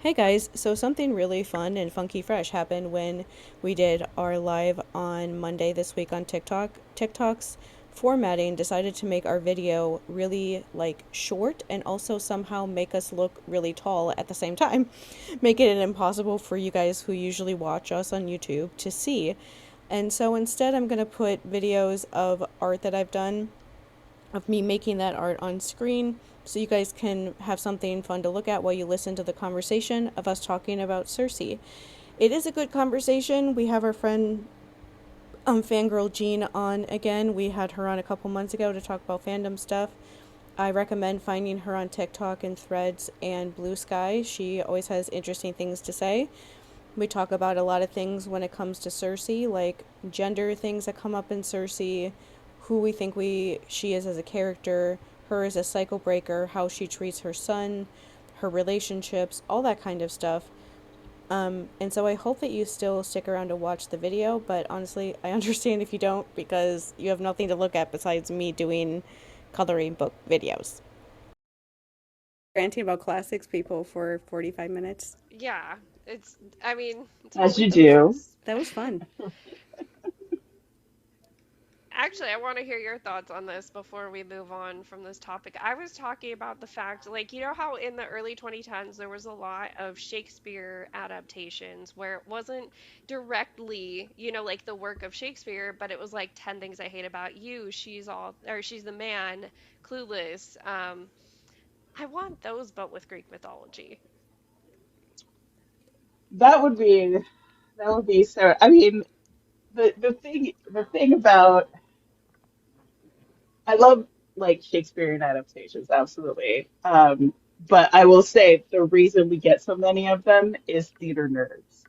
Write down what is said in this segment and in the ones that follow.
Hey guys, so something really fun and funky fresh happened when we did our live on Monday this week on TikTok. TikTok's formatting decided to make our video really short and also somehow make us look really tall at the same time, making it impossible for you guys who usually watch us on YouTube to see. And so instead, I'm going to put videos of art that I've done of me making that art on screen so you guys can have something fun to look at while you listen to the conversation of us talking about Cersei. It is a good conversation. We have our friend Fangirl Jeanne on again. We had her on a couple months ago to talk about fandom stuff. I recommend finding her on TikTok and Threads and Blue Sky. She always has interesting things to say. We talk about a lot of things when it comes to Cersei, like gender things that come up in Cersei, who we think she is as a character, her as a cycle breaker, how she treats her son, her relationships, all that kind of stuff. And so I hope that you still stick around to watch the video, but honestly, I understand if you don't because you have nothing to look at besides me doing coloring book videos. Ranting about classics people for 45 minutes. Yeah, I mean, it's what As we you do do. best. That was fun. Actually, I want to hear your thoughts on this before we move on from this topic. I was talking about the fact, you know how in the early 2010s there was a lot of Shakespeare adaptations where it wasn't directly, like the work of Shakespeare, but it was like 10 Things I Hate About You, She's the Man, Clueless. I want those, but with Greek mythology. That would be so. I mean, the thing about I love like Shakespearean adaptations, absolutely. But I will say the reason we get so many of them is theater nerds.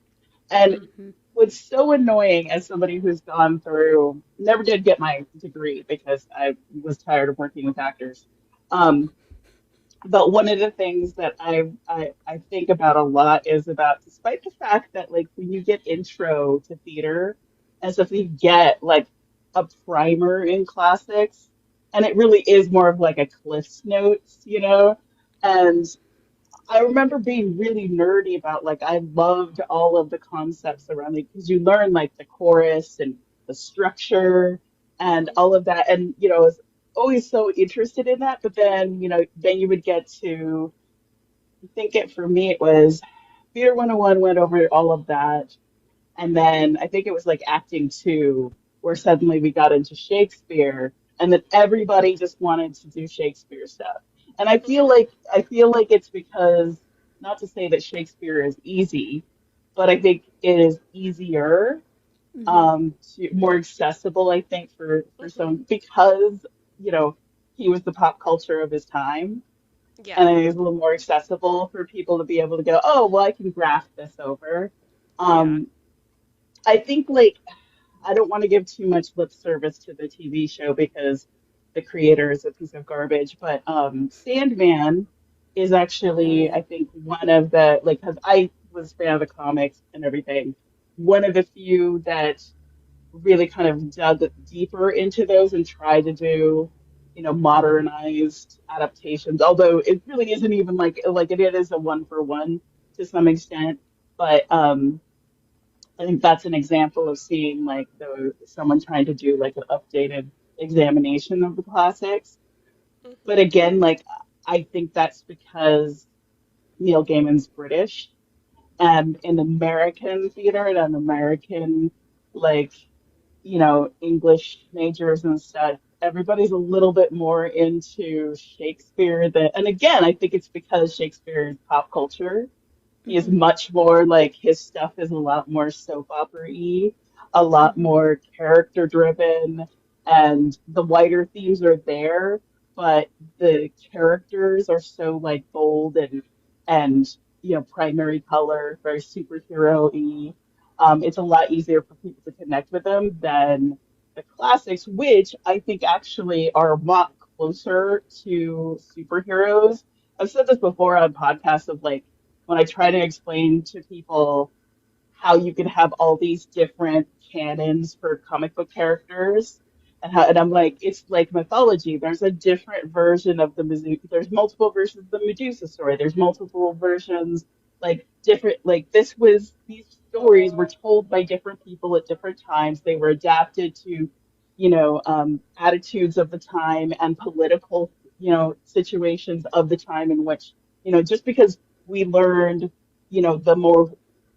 And Mm-hmm. what's so annoying as somebody who's gone through, never did get my degree because I was tired of working with actors. Um, But one of the things that I think about a lot is about, despite the fact that like when you get intro to theater, as if you get like a primer in classics, and it really is more of like a Cliff's Notes, you know? And I remember being really nerdy about like I loved all of the concepts around it because you learn like the chorus and the structure and all of that, and I was always so interested in that. But then then you would get to, I think it for me it was Theater 101 went over all of that, and then I think it was like acting two where suddenly we got into Shakespeare, and then everybody just wanted to do Shakespeare stuff. And I feel like it's because, not to say that Shakespeare is easy, but I think it is easier, Mm-hmm. more accessible, I think, for Hmm. some, because you know he was the pop culture of his time, and Yeah, it is a little more accessible for people to be able to go, oh, well, I can graph this over. yeah. Um, I think like I don't want to give too much lip service to the TV show because the creator is a piece of garbage, but Sandman is actually, Oh. I think, one of the, like, because I was a fan of the comics and everything, one of the few that really kind of dug deeper into those and tried to do, modernized adaptations. Although it really isn't even like it is a one for one to some extent, but I think that's an example of seeing like someone trying to do like an updated examination of the classics. But Hmm. again, like I think that's because Neil Gaiman's British, and in American theater and in American, like, English majors and stuff, everybody's a little bit more into Shakespeare than, and again, I think it's because Shakespeare is pop culture. He is Mm-hmm. much more like his stuff is a lot more soap opera-y, a lot Mm-hmm. more character driven, and the wider themes are there, but the characters are so like bold and primary color, very superhero-y. It's a lot easier for people to connect with them than the classics, which I think actually are a lot closer to superheroes. I've said this before on podcasts of like when I try to explain to people how you can have all these different canons for comic book characters, and I'm like, it's like mythology. There's a different version of the Medusa. There's multiple versions of the Medusa story. There's multiple versions like different, like this was, these stories were told by different people at different times. They were adapted to, attitudes of the time and political, situations of the time in which, just because we learned, the more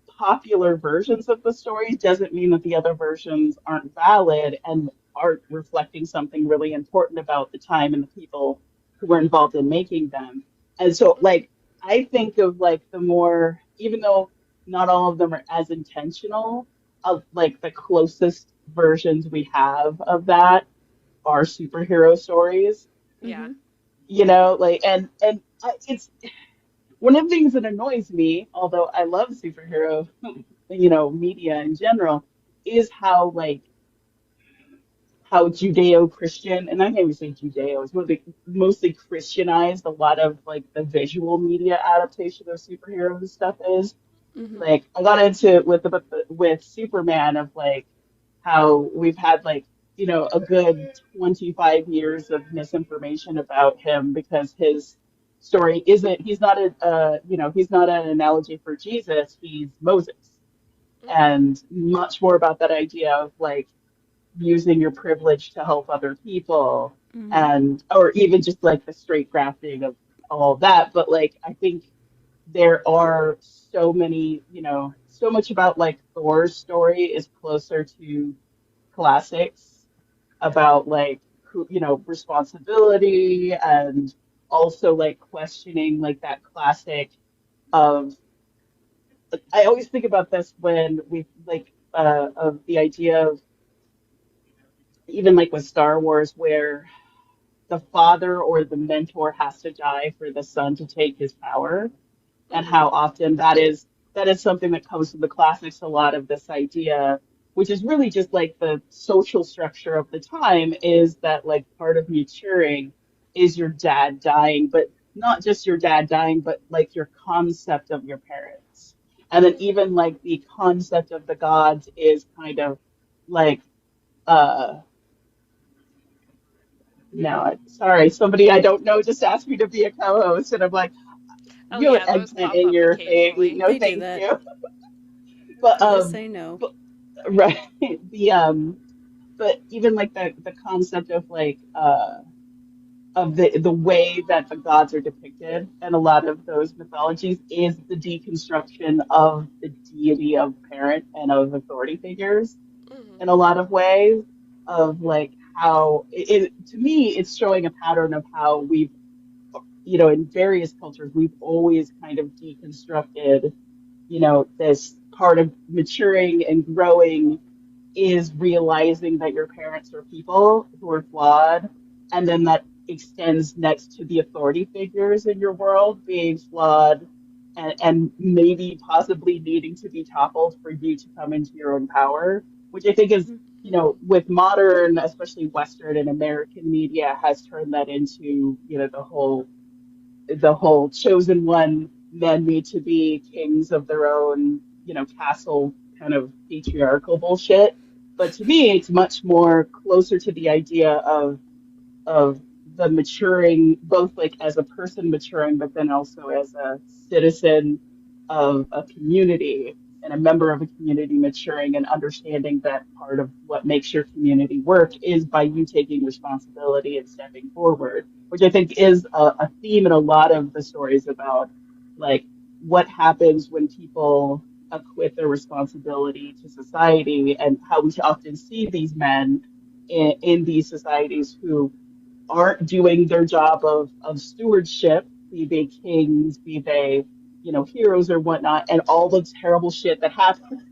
popular versions of the stories doesn't mean that the other versions aren't valid and aren't reflecting something really important about the time and the people who were involved in making them. And so, like, I think of like the more, even though not all of them are as intentional, of like the closest versions we have of that are superhero stories. Yeah. Like, it's one of the things that annoys me, although I love superhero, media in general, is how like how Judeo-Christian, and I can't even say Judeo, it's mostly Christianized a lot of like the visual media adaptation of superhero stuff is. Mm-hmm. Like I got into it with Superman of like how we've had like, a good 25 years of misinformation about him because his story isn't, he's not an analogy for Jesus, he's Moses. Mhm. And much more about that idea of like using your privilege to help other people, Mm-hmm. and or even just like the straight grafting of all of that. But like I think there are so many, so much about like Thor's story is closer to classics about like who, responsibility, and also like questioning like that classic of, I always think about this when we like of the idea of even like with Star Wars where the father or the mentor has to die for the son to take his power, and Mhm. how often that is something that comes from the classics, a lot of this idea, which is really just like the social structure of the time, is that like part of maturing is your dad dying, but not just your dad dying, but like your concept of your parents. And then Mhm. even like the concept of the gods is kind of like uh no, sorry, somebody I don't know just asked me to be a co-host, and I'm like, Oh you have yeah, an those eggplant pop in up your thing. occasionally. No, They do thank that. you. But Just say no. but right, the but even like the concept of the way that the gods are depicted in a lot of those mythologies is the deconstruction of the deity of parent and of authority figures Mhm. in a lot of ways, of like how to me it's showing a pattern of how we've, in various cultures we've always kind of deconstructed, this part of maturing and growing is realizing that your parents are people who are flawed, and then that extends next to the authority figures in your world being flawed, and maybe possibly needing to be toppled for you to come into your own power, which I think is, Mhm. with modern, especially Western and American media, has turned that into, the whole chosen one men need to be kings of their own, castle kind of patriarchal bullshit. But to me, it's much more closer to the idea of the maturing, both like as a person maturing, but then also as a citizen of a community and a member of a community maturing and understanding that part of what makes your community work is by you taking responsibility and stepping forward, which I think is a theme in a lot of the stories about like what happens when people acquit their responsibility to society, and how we often see these men in these societies who aren't doing their job of stewardship, be they kings, be they, heroes or whatnot, and all the terrible shit that happens.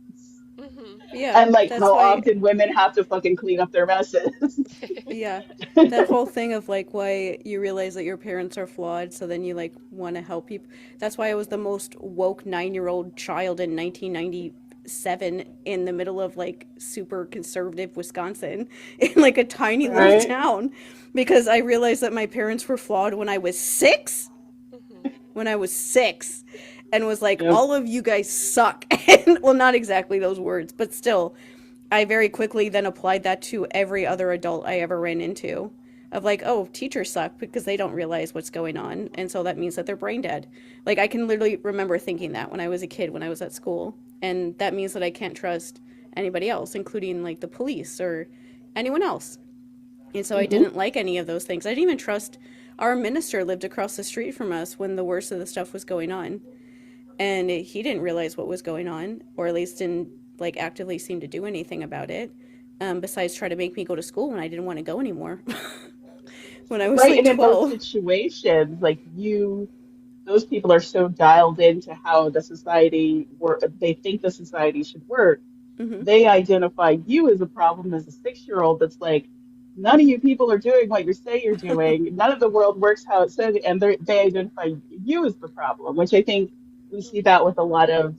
Mhm. Yeah, And like that's how why. often women have to fucking clean up their messes. Yeah, that whole thing of like why you realize that your parents are flawed, so then you like want to help people. That's why I was the most woke 9-year-old child in 1997 in the middle of like super conservative Wisconsin in like a tiny little Right? town, because I realized that my parents were flawed when I was 6. Mhm. When I was 6, and was like, Yep. all of you guys suck. And, well, not exactly those words, but still, I very quickly then applied that to every other adult I ever ran into. of like, oh, teachers suck because they don't realize what's going on, and so that means that they're brain dead. Like I can literally remember thinking that when I was a kid, when I was at school, and that means that I can't trust anybody else, including like the police or anyone else. And so I Hmm. didn't like any of those things. I didn't even trust our minister lived across the street from us when the worst of the stuff was going on. And he didn't realize what was going on, or at least didn't like actively seem to do anything about it. Besides try to make me go to school when I didn't want to go anymore. When I was Right. like And in those 12. situations, like those people are so dialed into how the society work, they think the society should work. Hmm. They identify you as a problem as a 6-year-old that's like, none of you people are doing what you say you're doing. None of the world works how it says, and they identify you as the problem, which I think we see that with a lot of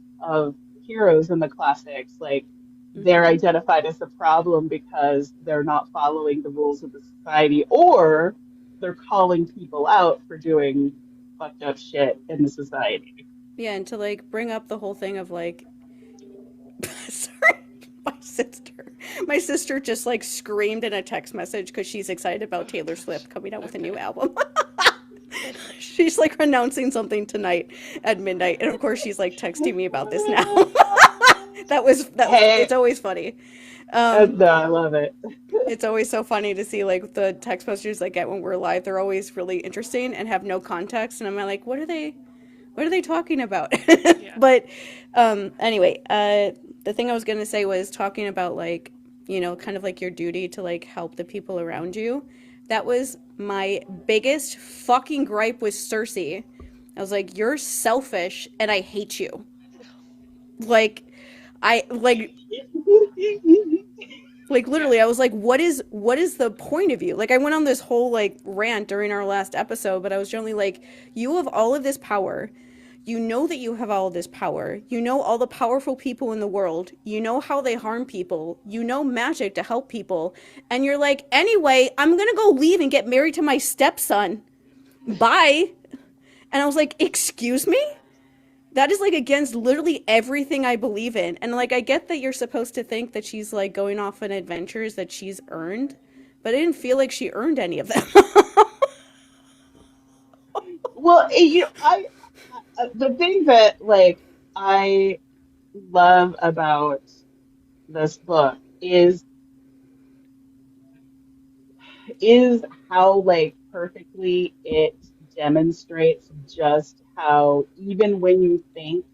heroes in the classics. Like they're Hmm. identified as the problem because they're not following the rules of the society, or they're calling people out for doing fucked up shit in the society. Yeah, and to like bring up the whole thing of like, sorry, my sister. My sister just like screamed in a text message because she's excited about Taylor Swift coming out with a new Okay. album. She's like announcing something tonight at midnight, and of course she's like texting me about this now. That was Hey, it's always funny. Um, no, I love it. it's always so funny to see like the text messages I get when we're live. They're always really interesting and have no context, and I'm like, what are they talking about? Yeah. But anyway, the thing I was gonna say was talking about like, kind of like your duty to like help the people around you. That was my biggest fucking gripe with Cersei. I was like, you're selfish and I hate you. Like, I like Yeah. literally I was like, what is the point of you? Like I went on this whole like rant during our last episode, but I was generally like, you have all of this power. You know that you have all of this power. You know all the powerful people in the world. You know how they harm people. You know magic to help people. And you're like, anyway, I'm going to go leave and get married to my stepson. Bye. And I was like, excuse me? That is like against literally everything I believe in. And like, I get that you're supposed to think that she's like going off on adventures that she's earned, but I didn't feel like she earned any of them. Well, the thing that like I love about this book is how like perfectly it demonstrates just how even when you think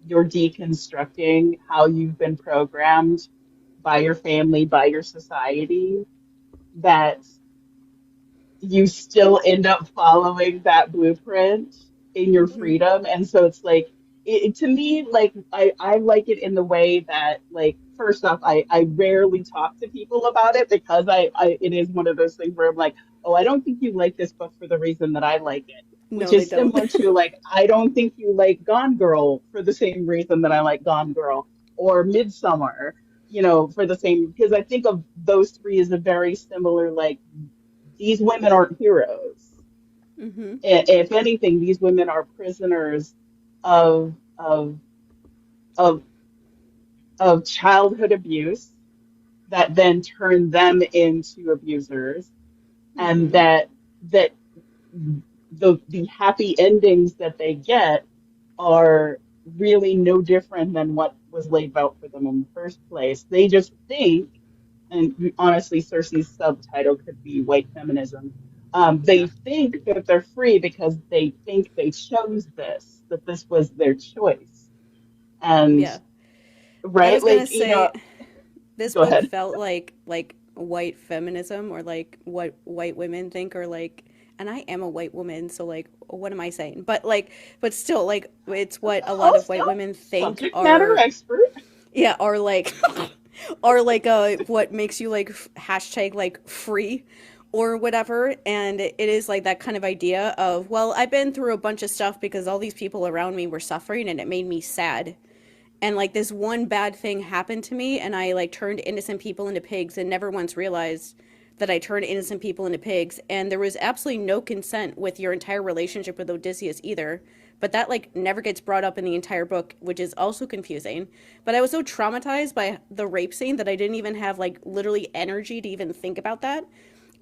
you're deconstructing how you've been programmed by your family, by your society, that you still end up following that blueprint in your Hmm. freedom. And so it's like, to me, like, I like it in the way that, like, first off, I rarely talk to people about it because it is one of those things where I'm like, oh, I don't think you like this book for the reason that I like it, which No, they is don't. similar to, like, I don't think you like Gone Girl for the same reason that I like Gone Girl or Midsummer, for the same, because I think of those three as a very similar, like, these women aren't heroes. Hmm. If anything, these women are prisoners of of of of childhood abuse that then turn them into abusers, and Hmm. that the happy endings that they get are really no different than what was laid out for them in the first place. They just think, and honestly, Cersei's subtitle could be white feminism. They Yeah. think that they're free because they think they chose this, that this was their choice. And Yeah. I right, was gonna like, say this go book ahead. felt like white feminism or like what white women think or like, and I am a white woman, so like what am I saying? But still like it's what a lot of Also, white women think subject matter are, expert. yeah, are like are like what makes you like hashtag like free or whatever. And it is like that kind of idea of, well, I've been through a bunch of stuff because all these people around me were suffering and it made me sad, and like this one bad thing happened to me and I like turned innocent people into pigs and never once realized that I turned innocent people into pigs, and there was absolutely no consent with your entire relationship with Odysseus either. But that like never gets brought up in the entire book, which is also confusing. But I was so traumatized by the rape scene that I didn't even have like literally energy to even think about that.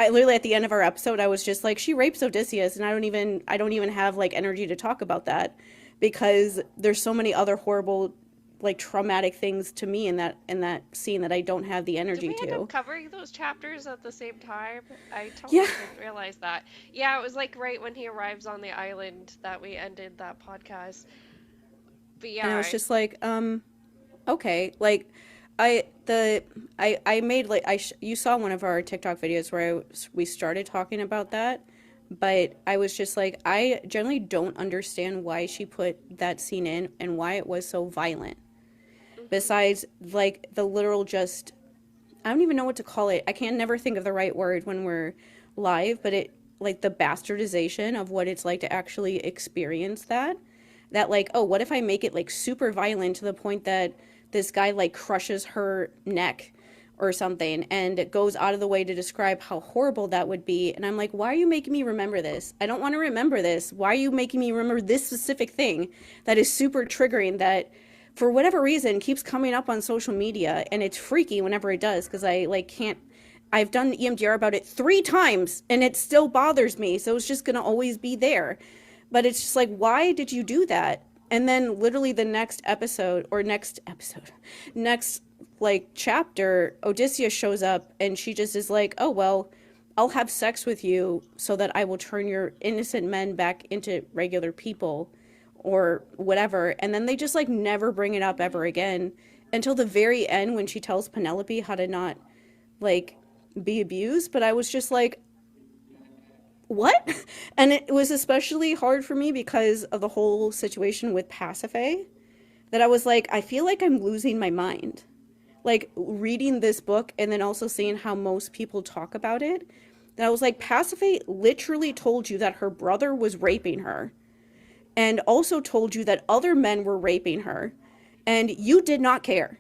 I literally at the end of our episode, I was just like, she rapes Odysseus, and I don't even have like energy to talk about that because there's so many other horrible, like traumatic things to me in that scene that I don't have the Did energy we end up to. covering those chapters at the same time? I Yeah, totally didn't realize that. Yeah, it was like right when he arrives on the island that we ended that podcast. But and I was yeah, just like, okay, like I made like you saw one of our TikTok videos where we started talking about that, but I was just like I generally don't understand why she put that scene in and why it was so violent. hmm Besides like the literal just I don't even know what to call it. I can never think of the right word when we're live, but it like the bastardization of what it's like to actually experience that. That like, oh, what if I make it like super violent to the point that this guy like crushes her neck or something and it goes out of the way to describe how horrible that would be. And I'm like, why are you making me remember this? I don't want to remember this. Why are you making me remember this specific thing that is super triggering that for whatever reason keeps coming up on social media and it's freaky whenever it does because I like can't I've done EMDR about it 3 times and it still bothers me. So it's just going to always be there. But it's just like, why did you do that? And then literally the next episode, next like chapter, Odysseus shows up and she just is like, oh, well, I'll have sex with you so that I will turn your innocent men back into regular people or whatever. And then they just like never bring it up ever again until the very end when she tells Penelope how to not like be abused. But I was just like, what? And it was especially hard for me because of the whole situation with Pasiphae that I was like, I feel like I'm losing my mind. Like reading this book and then also seeing how most people talk about it. That I was like, Pasiphae literally told you that her brother was raping her and also told you that other men were raping her and you did not care.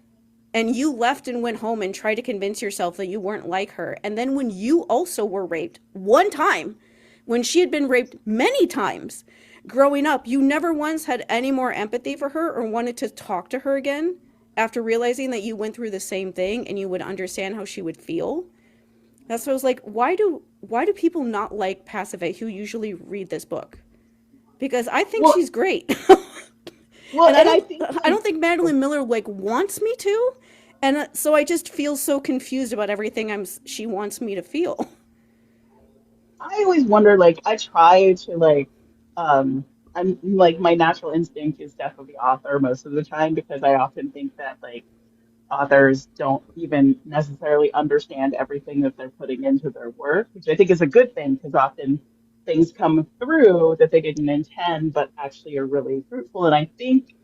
And you left and went home and tried to convince yourself that you weren't like her. And then when you also were raped 1 time, when she had been raped many times growing up, you never once had any more empathy for her or wanted to talk to her again after realizing that you went through the same thing and you would understand how she would feel. That's what I was like, why do people not like Pasiphae who usually read this book? Because I think Well, she's great. well, And and I think I like don't think Madeline Miller like wants me to, and so I just feel so confused about everything she wants me to feel. I always wonder, like, I try to um, I'm like my natural instinct is definitely author most of the time because I often think that like authors don't even necessarily understand everything that they're putting into their work, which I think is a good thing because often things come through that they didn't intend but actually are really fruitful. And I think,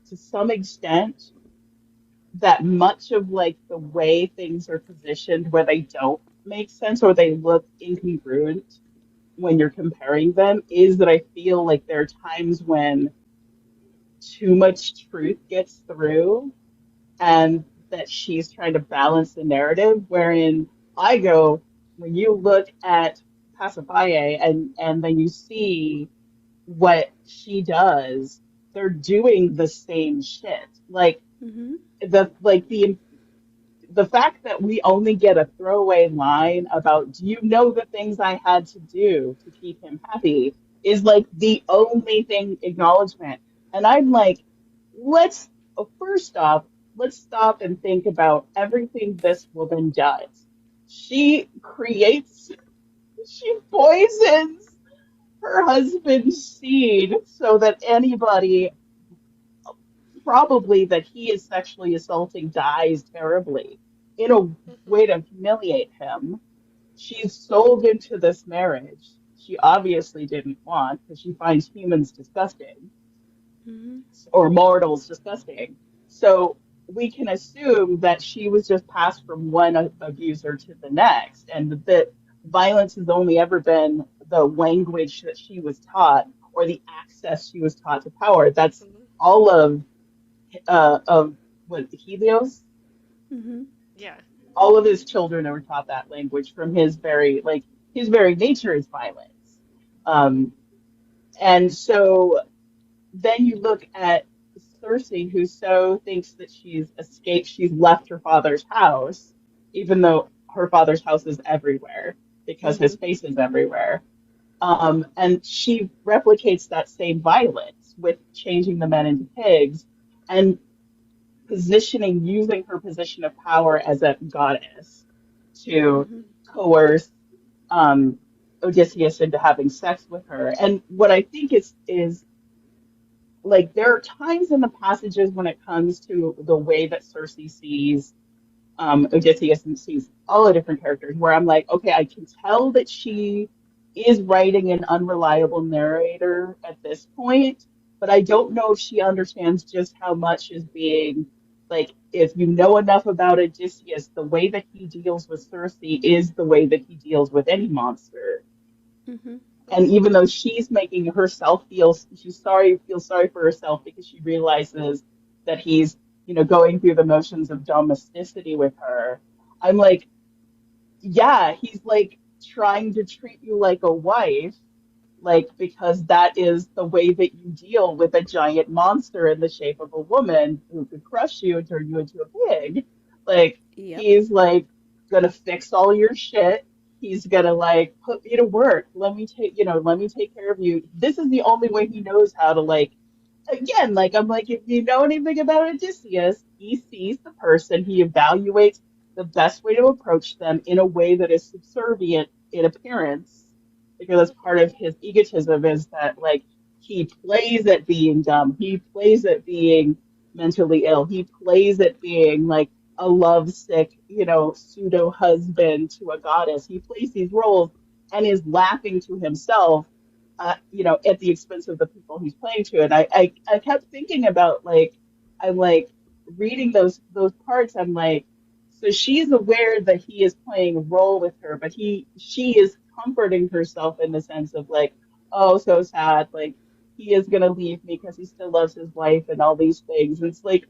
to some extent, that much of like the way things are positioned where they don't make sense or they look incongruent when you're comparing them is that I feel like there are times when too much truth gets through and that she's trying to balance the narrative. Wherein I go, when you look at Pasiphae and then you see what she does, they're doing the same shit. Like Mm-hmm. the fact that we only get a throwaway line about, do you know the things I had to do to keep him happy, is like the only thing acknowledgement. And I'm like, let's, first off, let's stop and think about everything this woman does. She creates, she poisons her husband's seed so that anybody probably that he is sexually assaulting dies terribly in a hmm way to humiliate him. She's sold into this marriage she obviously didn't want because she finds humans disgusting Mm-hmm. or mortals disgusting. So we can assume that she was just passed from one abuser to the next and that violence has only ever been the language that she was taught or the access she was taught to power. That's hmm all of what Helios, Mm-hmm. Yeah. all of his children are taught that language from his very nature is violence. Um, and so then you look at Cersei, who so thinks that she's escaped, she's left her father's house, even though her father's house is everywhere because Mm-hmm. his face is everywhere. And she replicates that same violence with changing the men into pigs and positioning, using her position of power as a goddess to Mm-hmm. coerce um, Odysseus into having sex with her. And what I think is like there are times in the passages when it comes to the way that Cersei sees Odysseus and sees all the different characters where I'm like, okay, I can tell that she is writing an unreliable narrator at this point, but I don't know if she understands just how much is being like, if you know enough about Odysseus, the way that he deals with Cersei is the way that he deals with any monster. Mm-hmm. And Mm-hmm. even though she's making herself feel, feels sorry for herself because she realizes that he's, going through the motions of domesticity with her. I'm like, yeah, he's like trying to treat you like a wife, like because that is the way that you deal with a giant monster in the shape of a woman who could crush you and turn you into a pig. Like Yep. he's like gonna fix all your shit. He's gonna like put me to work. Let me take care of you. This is the only way he knows how to like again, like I'm like, if you know anything about Odysseus, he sees the person, he evaluates the best way to approach them in a way that is subservient in appearance, because that's part of his egotism is that like he plays at being dumb, he plays at being mentally ill, he plays at being like a lovesick, pseudo husband to a goddess. He plays these roles and is laughing to himself at the expense of the people he's playing to. And I kept thinking about like, I'm like reading those parts. I'm like, so she's aware that he is playing a role with her, but she is comforting herself in the sense of like, oh, so sad. Like he is gonna leave me because he still loves his wife and all these things. And it's like,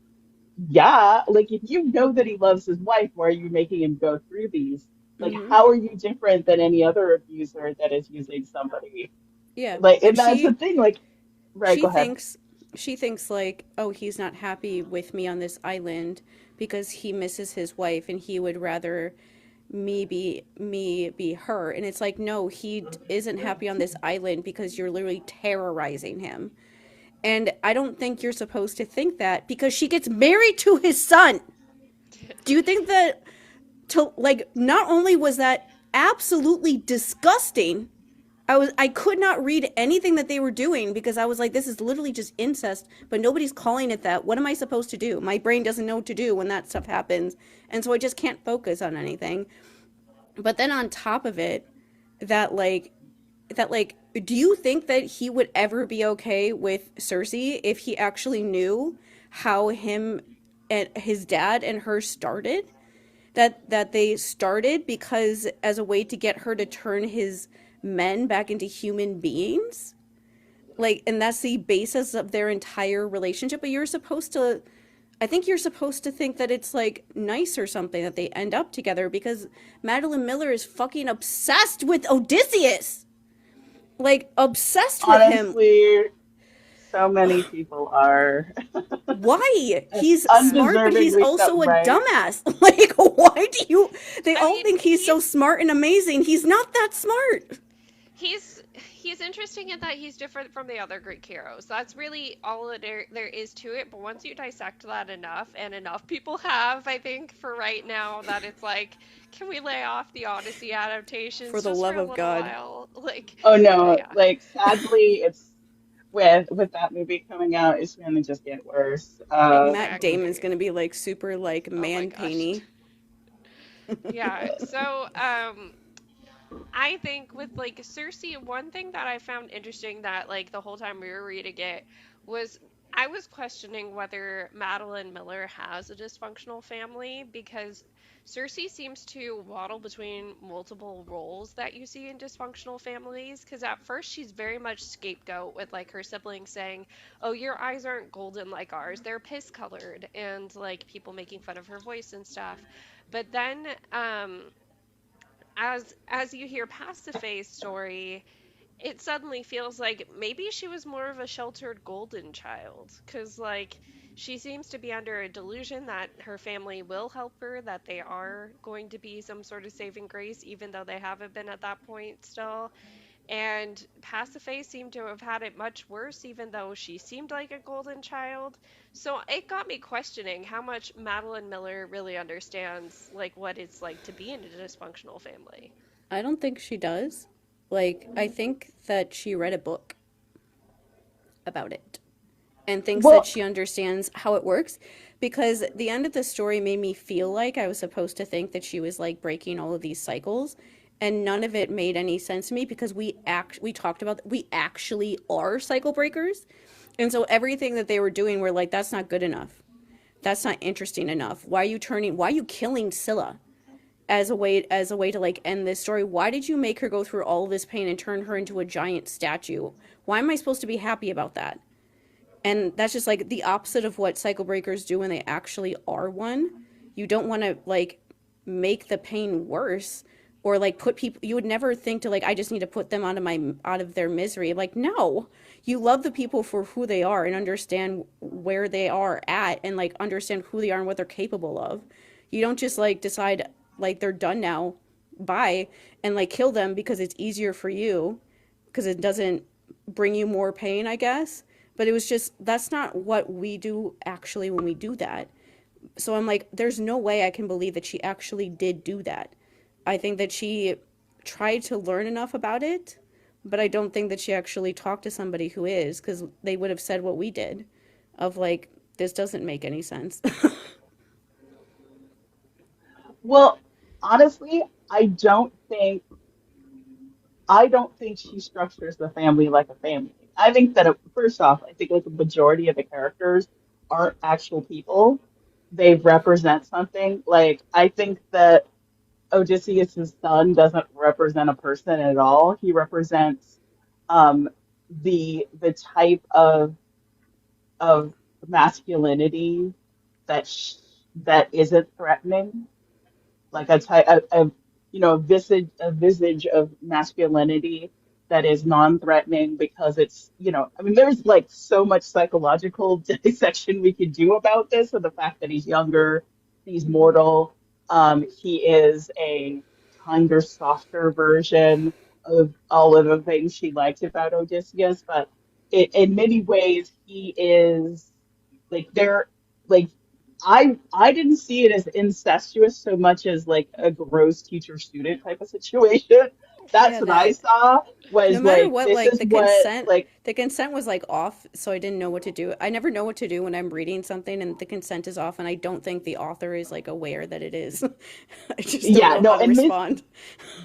yeah, like if you know that he loves his wife, why are you making him go through these? Like, Mm-hmm. how are you different than any other abuser that is using somebody? Yeah. Like, and And that's the she thing. Like, right, she go ahead. thinks she thinks like, oh, he's not happy with me on this island because he misses his wife and he would rather me be her. And it's like, no, he isn't happy on this island because you're literally terrorizing him. And I don't think you're supposed to think that because she gets married to his son. Do you think that to like not only was that absolutely disgusting, I could not read anything that they were doing because I was like, this is literally just incest, but nobody's calling it that. What am I supposed to do? My brain doesn't know what to do when that stuff happens. And so I just can't focus on anything. But then on top of it, that like do you think that he would ever be okay with Cersei if he actually knew how him and his dad and her started? That they started because as a way to get her to turn his men back into human beings, like, and that's the basis of their entire relationship. But you're supposed to, I think you're supposed to think that it's like nice or something that they end up together because Madeline Miller is fucking obsessed with Odysseus, like obsessed with him. Honestly, so many people are Why? and He's smart, but he's undeservingly so, also a right? dumbass. Like, why do you? They I all mean, think he's so smart and amazing. He's not that smart. he's interesting in that he's different from the other Greek heroes. That's really all there is to it. But once you dissect that enough, and enough people have, I think, for right now, that it's like, can we lay off the Odyssey For adaptations the just for love a of little God, while? Like, Oh no, yeah. like sadly, it's with that movie coming out, it's gonna just get worse. Matt Damon's Exactly. gonna be like super like Oh my man gosh. painty. Yeah. So, I think with like Cersei, one thing that I found interesting that like the whole time we were reading it was I was questioning whether Madeline Miller has a dysfunctional family because Cersei seems to waddle between multiple roles that you see in dysfunctional families. Because at first she's very much scapegoat with like her siblings saying, "Oh, your eyes aren't golden like ours; they're piss colored," and like people making fun of her voice and stuff. But then, as you hear Pastafay's story, it suddenly feels like maybe she was more of a sheltered golden child, because like she seems to be under a delusion that her family will help her, that they are going to be some sort of saving grace, even though they haven't been at that point still. And Pasiphae seemed to have had it much worse, even though she seemed like a golden child. So it got me questioning how much Madeline Miller really understands, like, what it's like to be in a dysfunctional family. I don't think she does. Like, I think that she read a book about it and thinks that Well, she understands how it works, because the end of the story made me feel like I was supposed to think that she was like breaking all of these cycles, and none of it made any sense to me because we talked about we actually are cycle breakers. And so everything that they were doing were like, that's not good enough, that's not interesting enough. Why are you killing Scylla as a way to like end this story? Why did you make her go through all this pain and turn her into a giant statue? Why am I supposed to be happy about that? And that's just like the opposite of what cycle breakers do when they actually are one. You don't want to like make the pain worse, or like put people, you would never think to like, I just need to put them out of their misery. Like, no, you love the people for who they are and understand where they are at and like understand who they are and what they're capable of. You don't just like decide like they're done now, bye, and like kill them because it's easier for you, because it doesn't bring you more pain, I guess. But it was just, that's not what we do actually when we do that. So I'm like, there's no way I can believe that she actually did do that. I think that she tried to learn enough about it, but I don't think that she actually talked to somebody who is, because they would have said what we did of like, this doesn't make any sense. well, honestly, I don't think she structures the family like a family. I think that first off, I think like a majority of the characters aren't actual people. They represent something. Like I think that Odysseus's son doesn't represent a person at all. He represents um, the type of masculinity that that isn't threatening, like a type of a visage of masculinity that is non-threatening, because it's, I mean, there's like so much psychological dissection we could do about this, and the fact that he's younger, he's mortal, he is a kinder, softer version of all of the things she liked about Odysseus, but in many ways he is like they're like I didn't see it as incestuous so much as like a gross teacher student type of situation. That's Yeah, what I that saw, no was matter like what, this like is what like the consent was like off, so I didn't know what to do. I never know what to do when I'm reading something and the consent is off, and I don't think the author is like aware that it is. I just don't yeah, know no, how to and respond.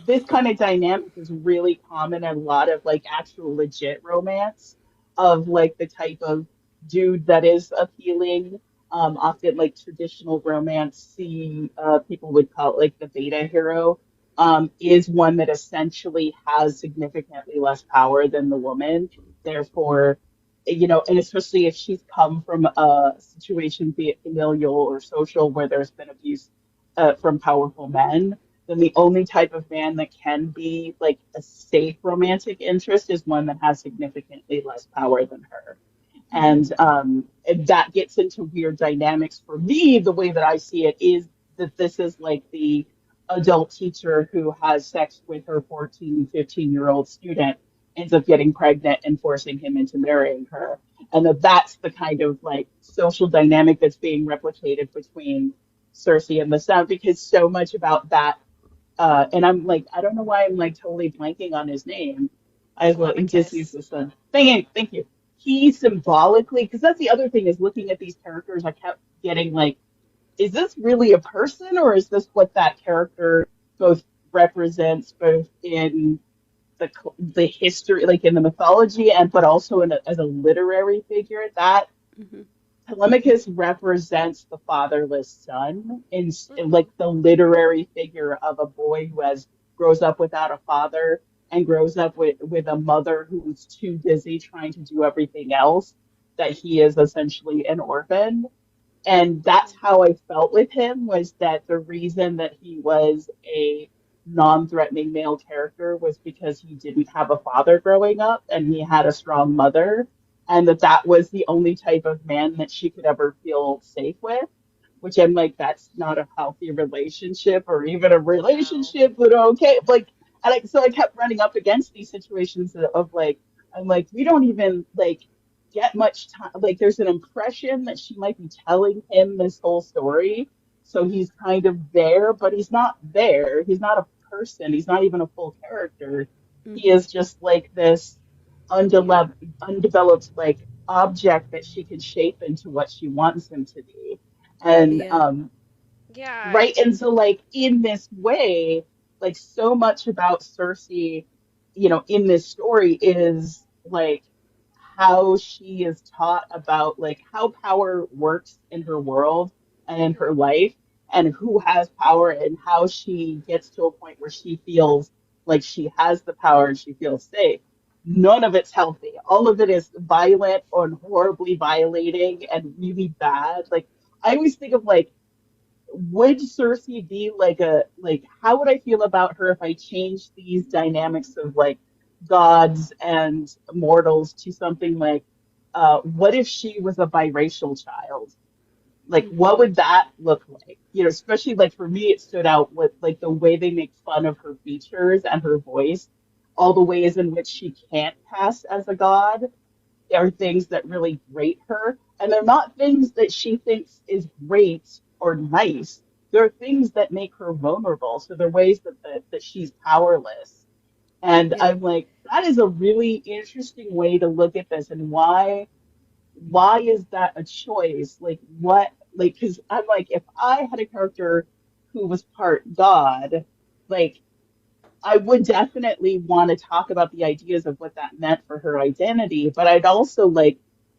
this kind of dynamic is really common in a lot of like actual legit romance, of like the type of dude that is appealing. Often like traditional romance, see, people would call it like the beta hero, is one that essentially has significantly less power than the woman. Therefore, and especially if she's come from a situation, be it familial or social, where there's been abuse from powerful men, then the only type of man that can be like a safe romantic interest is one that has significantly less power than her. And that gets into weird dynamics for me. The way that I see it is that this is like the adult teacher who has sex with her 14, 15-year-old student, ends up getting pregnant and forcing him into marrying her. And that's the kind of like social dynamic that's being replicated between Cersei and the Sun, because so much about that, and I'm like, I don't know why I'm like totally blanking on his name. I will just use Telemachus. this one. Thank you. He symbolically, because that's the other thing, is looking at these characters, I kept getting like, is this really a person, or is this what that character both represents, both in the history, like in the mythology, and but also as a literary figure? That Hmm. Telemachus represents the fatherless son, in Hmm. like the literary figure of a boy who has grows up without a father, and grows up with a mother who's too busy trying to do everything else, that he is essentially an orphan. And that's Hmm. how I felt with him, was that the reason that he was a non-threatening male character was because he didn't have a father growing up and he had a strong mother. and that was the only type of man that she could ever feel safe with, which I'm like, that's not a healthy relationship or even a No. relationship, but okay. Like, so I kept running up against these situations of like, I'm like, we don't even like get much time. Like, there's an impression that she might be telling him this whole story. So he's kind of there, but he's not there. He's not a person. He's not even a full character. He Mm-hmm. is just like this undeveloped like object that she can shape into what she wants him to be. And Yeah. Yeah. right, and so like in this way, like so much about Cersei, in this story is like how she is taught about like how power works in her world and in her Mhm. life, and who has power, and how she gets to a point where she feels like she has the power and she feels safe. None of it's healthy. All of it is violent or horribly violating and really bad. Like, I always think of like, would Cersei be like how would I feel about her if I changed these dynamics of like gods and mortals to something like, what if she was a biracial child? Like, what Mm-hmm. would that look like? Especially like for me, it stood out with like the way they make fun of her features and her voice, all the ways in which she can't pass as a god are things that really grate her. And they're not things that she thinks is great or nice. They're things that make her vulnerable. So they're ways that she's powerless. And Yeah. I'm like, that is a really interesting way to look at this. And why is that a choice? Like what like because I'm like, if I had a character who was part God, like I would definitely want to talk about the ideas of what that meant for her identity, but I'd also like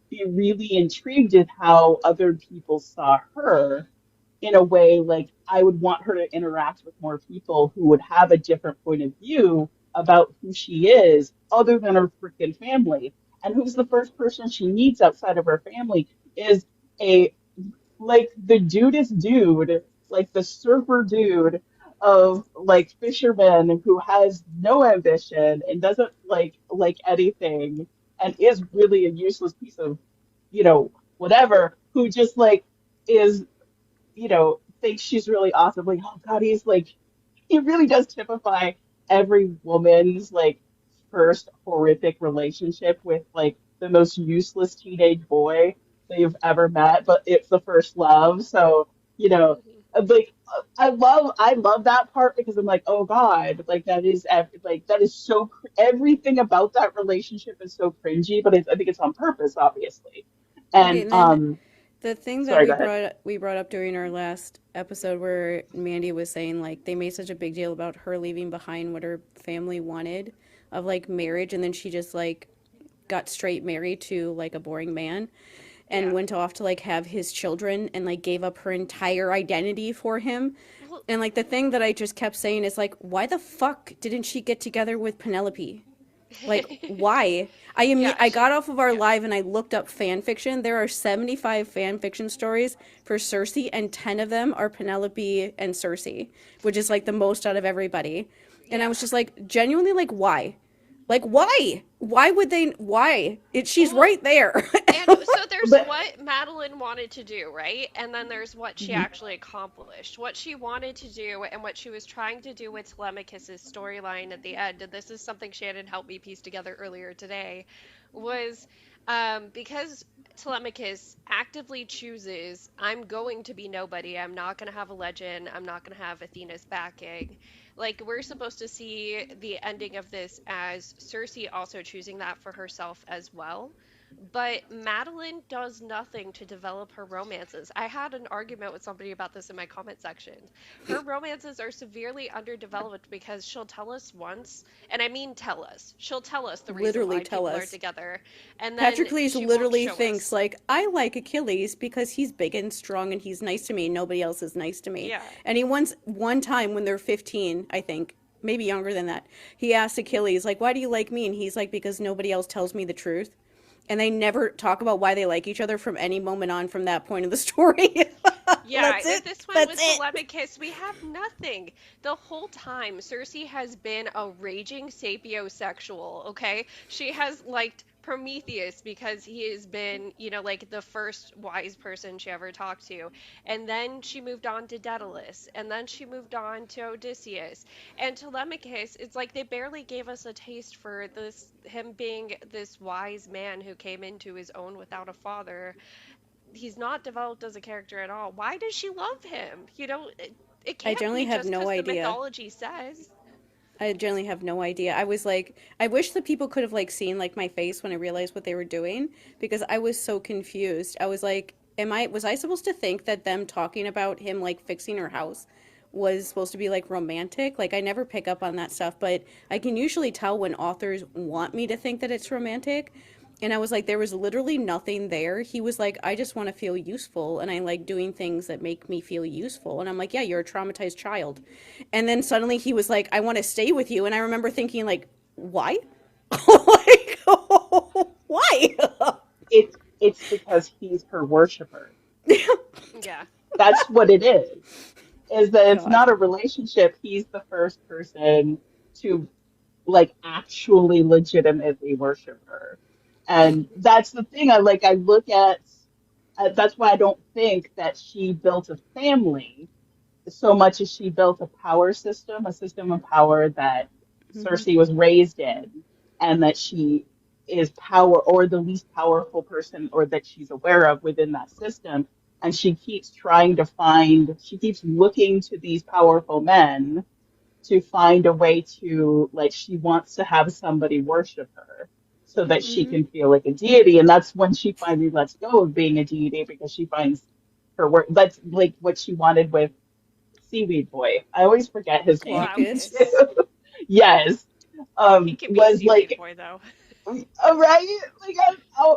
be really intrigued at how other people saw her in a way. Like, I would want her to interact with more people who would have a different point of view about who she is other than her freaking family. And who's the Mhm. first person she meets outside of her family is a like the dudest dude, like the surfer dude of like fishermen who has no ambition and doesn't like anything and is really a useless piece of, whatever, who just like is, thinks she's really awesome. Like, oh God, he's like, he really does typify every woman's like first horrific relationship with like the most useless teenage boy that you've ever met, but it's the first love. So, Mhm. like I love that part because I'm like, oh God, like that is so everything about that relationship is so cringy, but I think it's on purpose, obviously. Okay, And and then the thing that sorry, go ahead. we brought up during our last episode where Mandy was saying like they made such a big deal about her leaving behind what her family wanted of like marriage, and then she just like got straight married to like a boring man and Yeah. went off to like have his children and like gave up her entire identity for him. Well, And like the thing that I just kept saying is like, why the fuck didn't she get together with Penelope? Like, why? yeah, I got she off of our yeah. live and I looked up fan fiction. There are 75 fan fiction stories for Cersei, and 10 of them are Penelope and Cersei, which is like the most out of everybody. And I Yeah. was just like, genuinely, like, why? Like, why? Why would they? Why? She's Well, right there. and so there's But what Madeline wanted to do, right? And then there's what she mhm. actually accomplished. What she wanted to do and what she was trying to do with Telemachus's storyline at the end, and this is something Shannon helped me piece together earlier today, was because Telemachus actively chooses, I'm going to be nobody, I'm not going to have a legend, I'm not going to have Athena's backing. Like, we're supposed to see the ending of this as Cersei also choosing that for herself as well. But Madeline does nothing to develop her romances. I had an argument with somebody about this in my comment section. Her romances are severely underdeveloped because she'll tell us once, and I mean tell us. She'll tell us the reason Literally why tell people are us. together, and then Patroclus she won't literally show thinks us. like I like Achilles because he's big and strong and he's nice to me. Nobody else is nice to me. Yeah. And he once one time when they're 15, I think, maybe younger than that, he asked Achilles like, "Why do you like me?" And he's like, "Because nobody else tells me the truth." And they never talk about why they like each other from any moment on from that point of the story. Yeah, That's with it. this one That's with it. Telemachus, we have nothing. The whole time, Cersei has been a raging sapiosexual, okay? She has liked Prometheus because he has been, like the first wise person she ever talked to. And then she moved on to Daedalus, and then she moved on to Odysseus. And Telemachus, it's like they barely gave us a taste for this him being this wise man who came into his own without a father. He's not developed as a character at all. Why does she love him? It I can't generally be have just no because the idea. mythology says. I generally have no idea. I was like, I wish that people could have like seen like my face when I realized what they were doing because I was so confused. I was like, was I supposed to think that them talking about him like fixing her house was supposed to be like romantic? Like I never pick up on that stuff, but I can usually tell when authors want me to think that it's romantic. And I was like, there was literally nothing there. He was like, I just want to feel useful and I like doing things that make me feel useful. And I'm like, yeah, you're a traumatized child. And then suddenly he was like, I want to stay with you. And I remember thinking, like, why? Like, why? It's because he's her worshiper. Yeah. That's what it is that it's God. not a relationship. He's the first person to like actually legitimately worship her. And that's the thing. I look at that's why I don't think that she built a family so much as she built a system of power that Mm-hmm. Cersei was raised in, and that she is power or the least powerful person or that she's aware of within that system. And she keeps she keeps looking to these powerful men to find a way to, like, she wants to have somebody worship her so that she Mm-hmm. can feel like a deity. And that's when she finally lets go of being a deity because she finds her work. That's like what she wanted with Seaweed Boy. I always forget his name Glaucus. Glaucus. too. Yes. He can be Was seaweed like, boy though. right?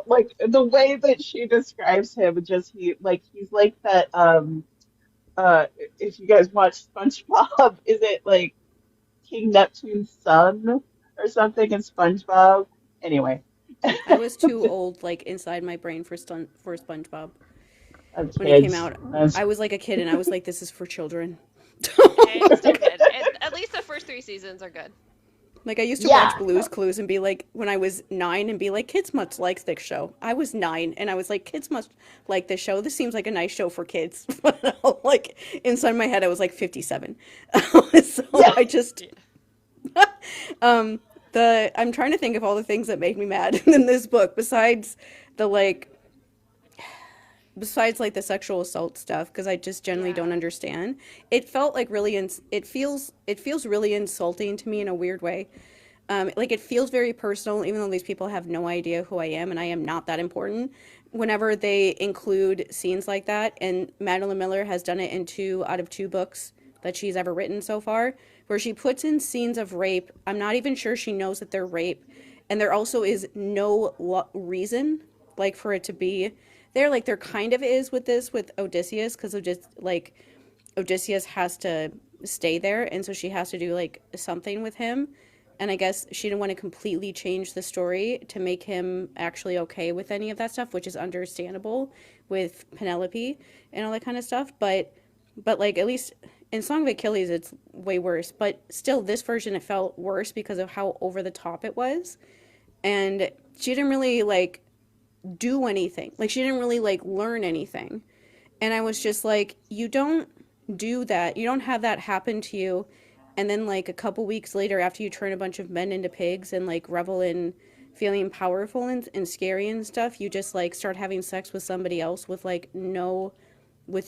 Like the way that she describes him, just he's like that. Uh, if you guys watch SpongeBob, is it like King Neptune's son or something in SpongeBob? Anyway, I was too old, like, inside my brain for SpongeBob. of When it came kids. out, That's I was like a kid and I was like, this is for children. Hey, it's still Like, good. At least the first three seasons are good. like I used to watch yeah. Blue's Clues and be like, when I was 9, and be like, kids must like this show. I was 9 and I was like, kids must like this show. This seems like a nice show for kids. But like inside my head, I was like 57. So Yeah. I just Yeah. I'm trying to think of all the things that make me mad in this book the like besides like the sexual assault stuff because I just generally don't Yeah. understand. It felt like it feels really insulting to me in a weird way. Like it feels very personal, even though these people have no idea who I am and I am not that important. Whenever they include scenes like that, and Madeline Miller has done it in 2 out of 2 books that she's ever written so far, where she puts in scenes of rape. I'm not even sure she knows that they're rape, and there also is no reason like for it to be there. Like there kind of is with this with Odysseus because of just like Odysseus has to stay there, and so she has to do like something with him. And I guess she didn't want to completely change the story to make him actually okay with any of that stuff, which is understandable with Penelope and all that kind of stuff. But like at least in Song of Achilles, it's way worse. But still, this version it felt worse because of how over the top it was, and she didn't really like do anything. Like she didn't really like learn anything. And I was just like, you don't do that. You don't have that happen to you. And then, like, a couple weeks later, after you turn a bunch of men into pigs and, like, revel in feeling powerful and scary and stuff, you just, like, start having sex with somebody else with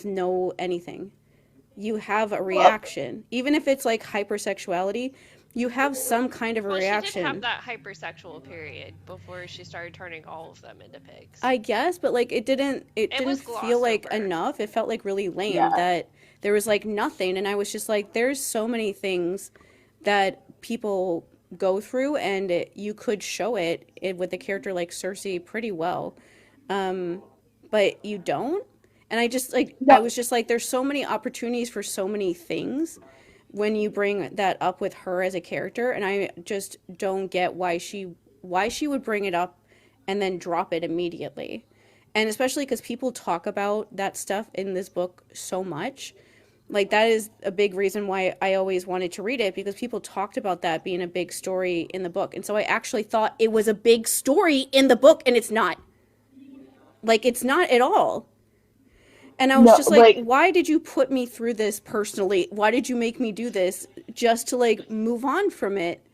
no anything. You have a Well, reaction. Even if it's, like, hypersexuality, you have some kind of a Well, she did have reaction. that hypersexual period before she started turning all of them into pigs. I guess, but like it It didn't was feel glossed like over. enough. It felt like really lame yeah. that there was like nothing, and I was just like there's so many things that people go through, and you could show it with a character like Cersei pretty well. But you don't. And I No. was just like there's so many opportunities for so many things when you bring that up with her as a character, and I just don't get why she would bring it up and then drop it immediately. And especially because people talk about that stuff in this book so much, Like that is a big reason why I always wanted to read it, because people talked about that being a big story in the book. And so I actually thought it was a big story in the book, and it's not. Like it's not at all. And I was No, just like, like, why did you put me through this personally? Why did you make me do this just to like move on from it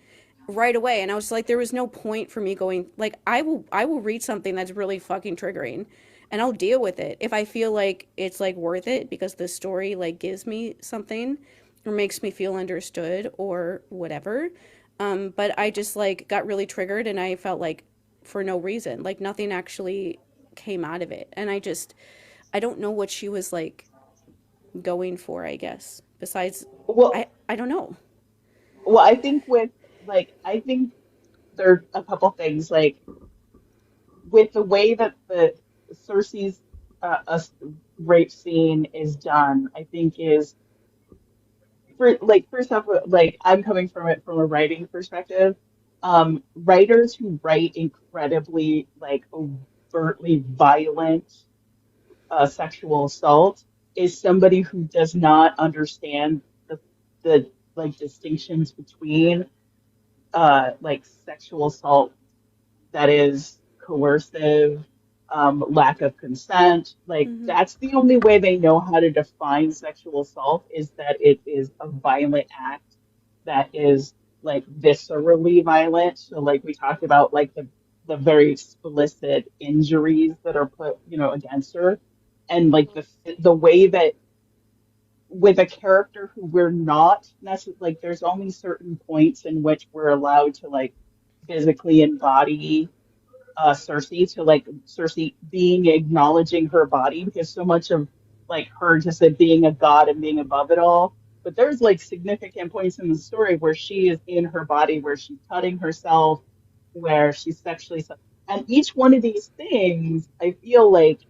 right away? And I was like, there was no point for me going like I will read something that's really fucking triggering and I'll deal with it if I feel like it's like worth it because the story like gives me something or makes me feel understood or whatever. But I just like got really triggered and I felt like for no reason, like nothing actually came out of it. And I don't know what she was like going for, I guess. Besides well, I don't know. I think with I think there are a couple things with the way that the Cersei's rape scene is done. I think is first off, I'm coming from it from a writing perspective. Writers who write incredibly overtly violent sexual assault is somebody who does not understand the distinctions between sexual assault that is coercive, lack of consent. Like Mm-hmm. that's the only way they know how to define sexual assault is that it is a violent act that is viscerally violent. So like we talked about the very explicit injuries that are put, against her. And the way that with a character who we're not necessarily there's only certain points in which we're allowed to physically embody Cersei to Cersei being acknowledging her body because so much of her just being a god and being above it all. But there's significant points in the story where she is in her body, where she's cutting herself, where she's sexually, and each one of these things, I feel like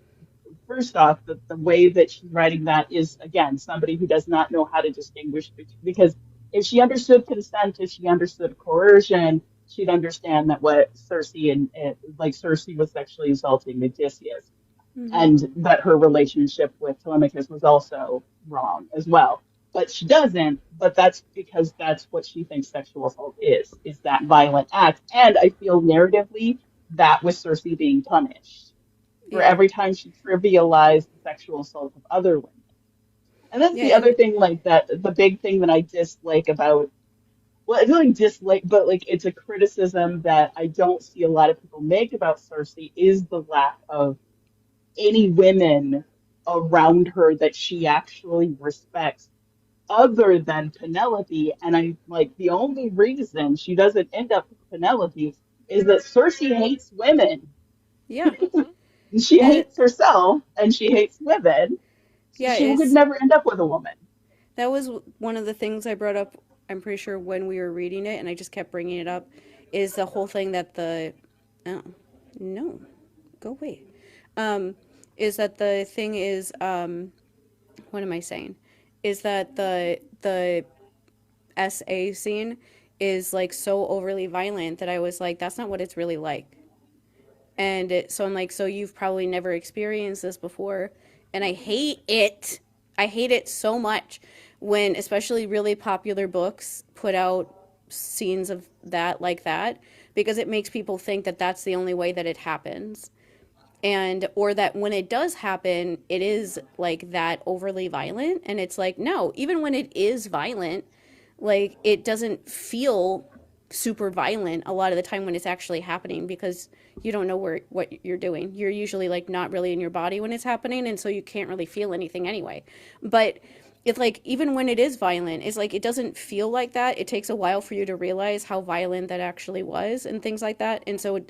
first off, the way that she's writing that is again somebody who does not know how to distinguish because if she understood consent, if she understood coercion, she'd understand that what Cersei and Cersei was sexually assaulting Odysseus, Mm-hmm. and that her relationship with Telemachus was also wrong as well. But she doesn't. But that's because that's what she thinks sexual assault is that violent act. And I feel narratively that was Cersei being punished for Yeah. every time she trivialized the sexual assault of other women. And that's Yeah, the other and thing, the big thing that I dislike about, well, it's really dislike, but it's a criticism that I don't see a lot of people make about Cersei is the lack of any women around her that she actually respects other than Penelope. And I the only reason she doesn't end up with Penelope is that Cersei hates women. yeah. She And hates herself and she hates women. So yeah, she could it's never end up with a woman. that was one of the things I brought up, I'm pretty sure when we were reading it and I just kept bringing it up is the whole thing that the oh, no. Go away. Um is that the thing is what am I saying? Is that the SA scene is like so overly violent that I was like that's not what it's really like. So I'm like, so you've probably never experienced this before. And I hate it. I hate it so much when, especially really popular books, put out scenes of that like that because it makes people think that that's the only way that it happens. And, or that when it does happen, it is like that overly violent. And it's like, no, even when it is violent, like it doesn't feel super violent a lot of the time when it's actually happening because you don't know what you're doing. You're usually like not really in your body when it's happening and so you can't really feel anything anyway. But it's like even when it is violent, it's like it doesn't feel like that. It takes a while for you to realize how violent that actually was and things like that. And so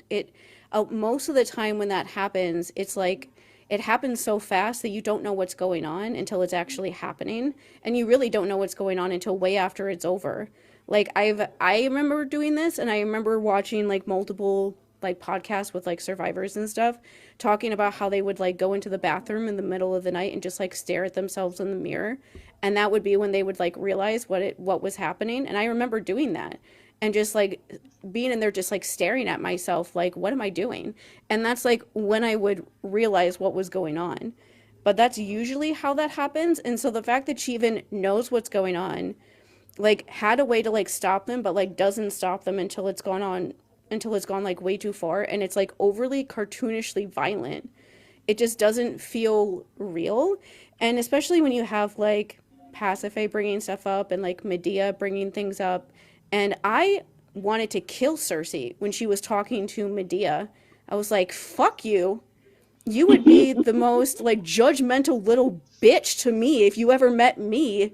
most of the time when that happens, it's like it happens so fast that you don't know what's going on until it's actually happening, and you really don't know what's going on until way after it's over. Like I remember doing this, and I remember watching like multiple like podcasts with like survivors and stuff talking about how they would like go into the bathroom in the middle of the night and just like stare at themselves in the mirror, and that would be when they would like realize what was happening. And I remember doing that and just like being in there just like staring at myself like what am I doing. And that's like when I would realize what was going on. but that's usually how that happens. And so the fact that she even knows what's going on, like had a way to like stop them, but like doesn't stop them until it's gone like way too far, and it's like overly cartoonishly violent. It just doesn't feel real. And especially when you have like Pasiphae bringing stuff up and like Medea bringing things up. And I wanted to kill Cersei when she was talking to Medea. I was like, fuck you. You would be the most like judgmental little bitch to me if you ever met me.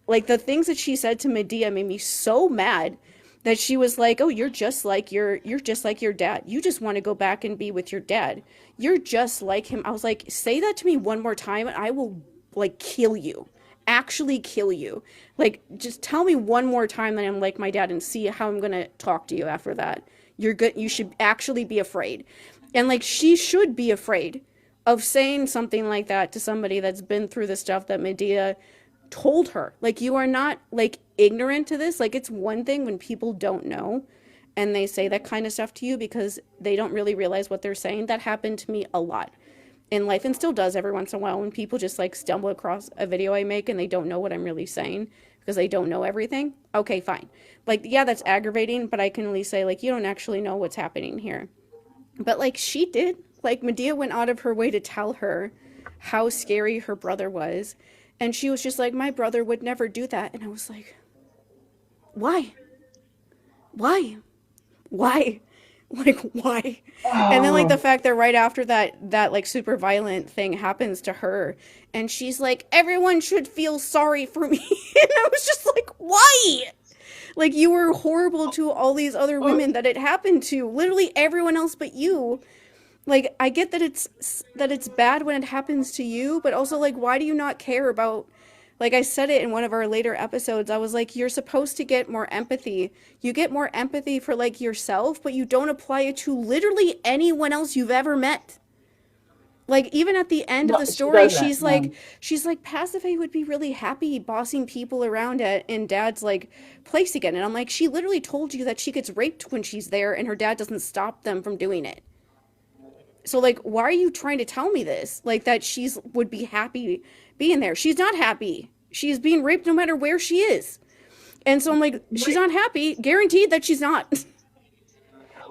Like the things that she said to Medea made me so mad that she was like, "Oh, you're just like your dad. You just want to go back and be with your dad. You're just like him." I was like, "Say that to me one more time and I will like kill you. Actually kill you. Like just tell me one more time that I'm like my dad and see how I'm going to talk to you after that. You're good. You should actually be afraid." And like she should be afraid of saying something like that to somebody that's been through the stuff that Medea told her. Like you are not like ignorant to this. Like it's one thing when people don't know and they say that kind of stuff to you because they don't really realize what they're saying. That happened to me a lot in life and still does every once in a while when people just like stumble across a video I make and they don't know what I'm really saying because they don't know everything. Okay, fine. Like yeah, that's aggravating, but I can at least say like you don't actually know what's happening here. But like she did. Like Medea went out of her way to tell her how scary her brother was. And she was just like, my brother would never do that. And I was like, why? Why? Why? Like, why? And then like the Oh, fact that right after that like super violent thing happens to her and she's like, everyone should feel sorry for me. And I was just like, why? Like you were horrible to all these other oh, women that it happened to. Literally everyone else but you. Like I get that it's bad when it happens to you, but also like why do you not care about, like I said it in one of our later episodes, I was like you're supposed to get more empathy. You get more empathy for like yourself, but you don't apply it to literally anyone else you've ever met. Like even at the end of no, the she story, doesn't. No. she's like Pasiphae would be really happy bossing people around at in dad's like place again. And I'm like she literally told you that she gets raped when she's there and her dad doesn't stop them from doing it. So like why are you trying to tell me this? Like that she's would be happy being there. She's not happy. She's being raped no matter where she is. And so I'm like she's Right. not happy, guaranteed that she's not.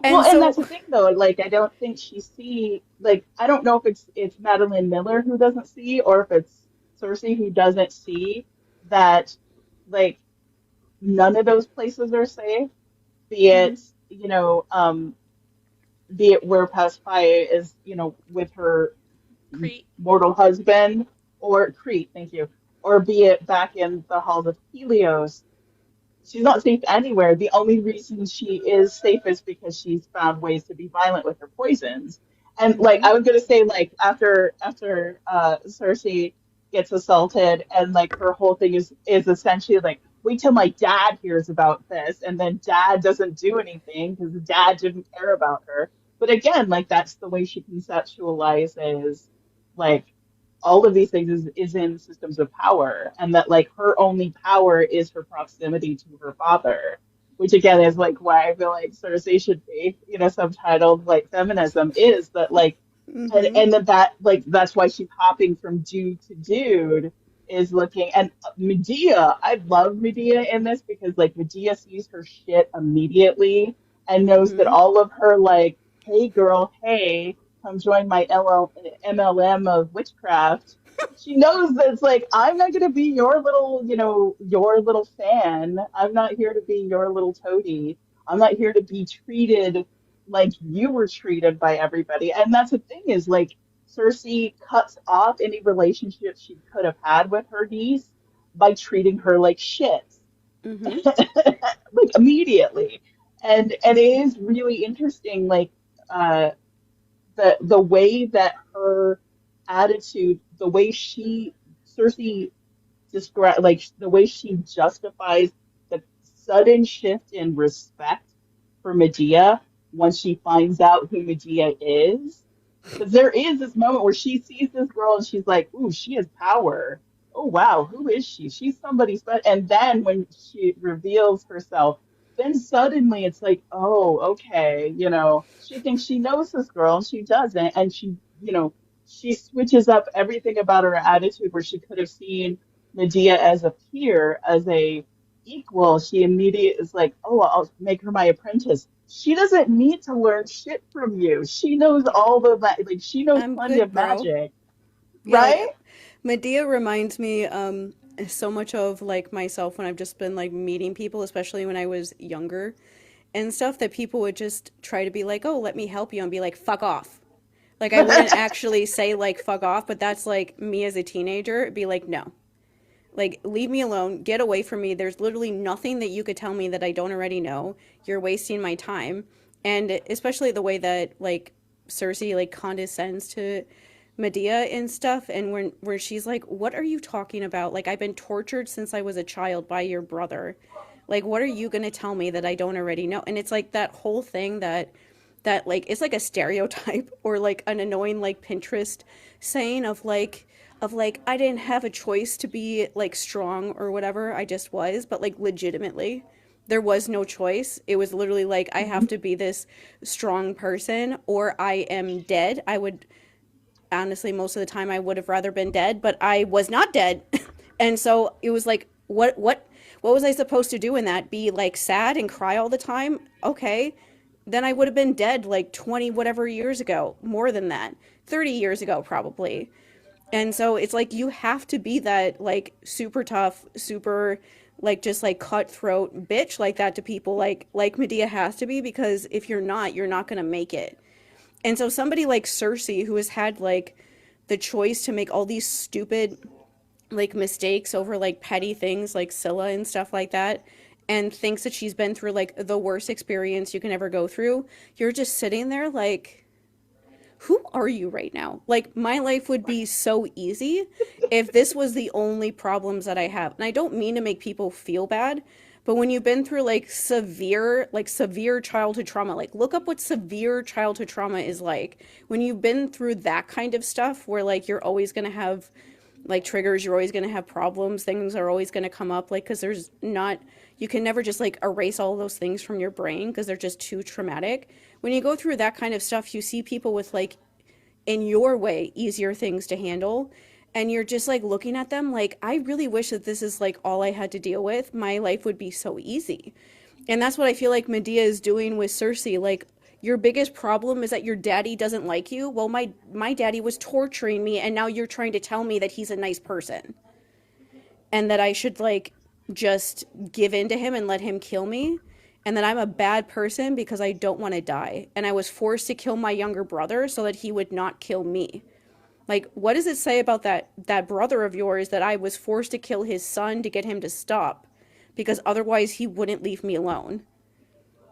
Well, And and that's so the thing though. Like, I don't think she see. Like, I don't know if it's Madeline Miller who doesn't see, or if it's Cersei who doesn't see that, like, none of those places are safe. Be mhm, it, be it where Pasiphae is, with her Crete. mortal husband, or Crete, thank you, or be it back in the halls of Helios. She's not safe anywhere. The only reason she is safe is because she's found ways to be violent with her poisons. And like mhm, I was gonna say, like after Cersei gets assaulted, and like her whole thing is essentially like, wait till my dad hears about this, and then dad doesn't do anything because dad didn't care about her. But again, like that's the way she conceptualizes like all of these things is in systems of power, and that like her only power is her proximity to her father, which again is like why I feel like Cersei should be, subtitled like feminism, is that like, mhm, and that like that's why she's hopping from dude to dude, is looking. And Medea, I love Medea in this because like Medea sees her shit immediately and knows that mhm, all of her like, hey girl, hey, come join my MLM of witchcraft. She knows that it's like, I'm not going to be your little, your little fan. I'm not here to be your little toady. I'm not here to be treated like you were treated by everybody. And that's the thing, is like Cersei cuts off any relationship she could have had with her niece by treating her like shit, mhm, like immediately. And it is really interesting, like uh the way that her attitude, the way she Cersei describe, like the way she justifies the sudden shift in respect for Medea once she finds out who Medea is. Because there is this moment where she sees this girl and she's like, "Ooh, she has power. Oh wow, who is she? She's somebody special." And then when she reveals herself, then suddenly it's like, "Oh, okay." She thinks she knows this girl and she doesn't, and she she switches up everything about her attitude where she could have seen Medea as a peer, as a equal. She immediately is like, oh, I'll make her my apprentice. She doesn't need to learn shit from you. She knows all the like she knows I'm plenty good, of bro. magic, Yeah, like right? Medea reminds me so much of like myself when I've just been like meeting people, especially when I was younger and stuff, that people would just try to be like, "Oh, let me help you," and be like, "Fuck off." Like I wouldn't actually say like "fuck off," but that's like me as a teenager. Be like, "No, like leave me alone. Get away from me. There's literally nothing that you could tell me that I don't already know. You're wasting my time." And especially the way that like Cersei like condescends to Medea and stuff, and when where she's like, "What are you talking about? Like I've been tortured since I was a child by your brother. Like what are you going to tell me that I don't already know?" And it's like that whole thing that like it's like a stereotype or like an annoying like Pinterest saying of like I didn't have a choice to be like strong or whatever. I just was, but like legitimately there was no choice. It was literally like I have to be this strong person or I am dead. I would honestly most of the time I would have rather been dead, but I was not dead. And so it was like what was I supposed to do in that? Be like sad and cry all the time? Okay. Then I would have been dead like 20 whatever years ago, more than that. 30 years ago probably. And so it's like you have to be that like super tough, super like just like cutthroat bitch like that to people like Medea has to be, because if you're not, you're not going to make it. And so somebody like Cersei, who has had like the choice to make all these stupid like mistakes over like petty things like Scylla and stuff like that, and thinks that she's been through like the worst experience you can ever go through, you're just sitting there like, who are you right now? Like, my life would be so easy if this was the only problems that I have. And I don't mean to make people feel bad, but when you've been through like severe childhood trauma, like look up what severe childhood trauma is like. When you've been through that kind of stuff where like you're always going to have like triggers, you're always going to have problems, things are always going to come up, like cuz there's not, you can never just like erase all those things from your brain because they're just too traumatic. When you go through that kind of stuff, you see people with like in your way easier things to handle, and you're just like looking at them like, I really wish that this is like all I had to deal with. My life would be so easy. And that's what I feel like Medea is doing with Cersei. Like, your biggest problem is that your daddy doesn't like you. Well, my daddy was torturing me, and now you're trying to tell me that he's a nice person and that I should like just give in to him and let him kill me, and that I'm a bad person because I don't want to die, and I was forced to kill my younger brother so that he would not kill me. Like, what does it say about that brother of yours that I was forced to kill his son to get him to stop because otherwise he wouldn't leave me alone?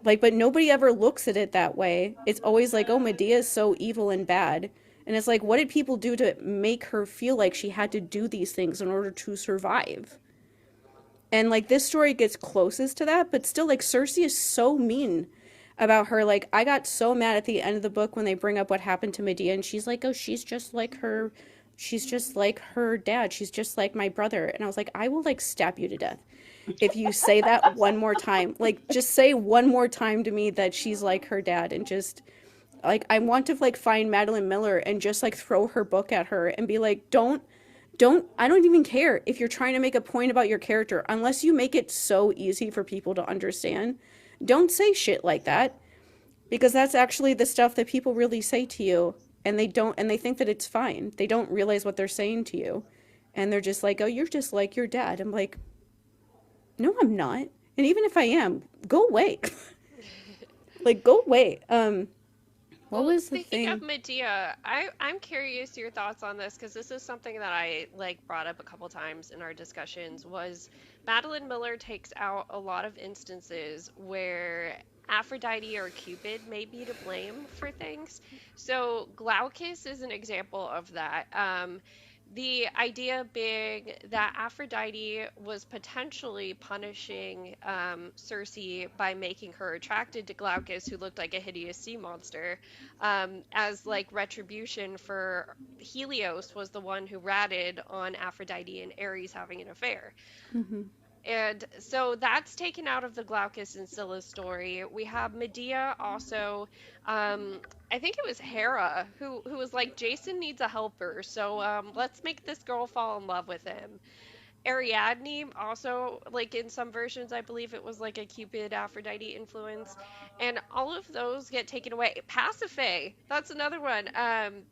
Like, but nobody ever looks at it that way. It's always like, oh, Medea is so evil and bad. And it's like, what did people do to make her feel like she had to do these things in order to survive? And like this story gets closest to that, but still, like Cersei is so mean about her. Like, I got so mad at the end of the book when they bring up what happened to Medea, and she's like, "Oh, she's just like her dad. She's just like my brother." And I was like, I will like stab you to death if you say that one more time. Like, just say one more time to me that she's like her dad, and just like I want to like find Madeline Miller and just like throw her book at her and be like, don't, I don't even care if you're trying to make a point about your character, unless you make it so easy for people to understand. Don't say shit like that, because that's actually the stuff that people really say to you, and they think that it's fine. They don't realize what they're saying to you, and they're just like, "Oh, you're just like your dad." I'm like, "No, I'm not." And even if I am, go away. Like, go away. What Well, was the speaking of thing? Medea, I'm curious your thoughts on this because this is something that I like brought up a couple times in our discussions. Was Madeline Miller takes out a lot of instances where Aphrodite or Cupid may be to blame for things. So Glaucus is an example of that. The idea being that Aphrodite was potentially punishing Circe by making her attracted to Glaucus, who looked like a hideous sea monster, as like retribution for Helios was the one who ratted on Aphrodite and Ares having an affair. And so that's taken out of the Glaucus and Scylla story. We have Medea also. Um, I think it was Hera who was like, Jason needs a helper, so let's make this girl fall in love with him. Ariadne also, like in some versions, I believe it was like a Cupid Aphrodite influence, and all of those get taken away. Pasiphae, that's another one,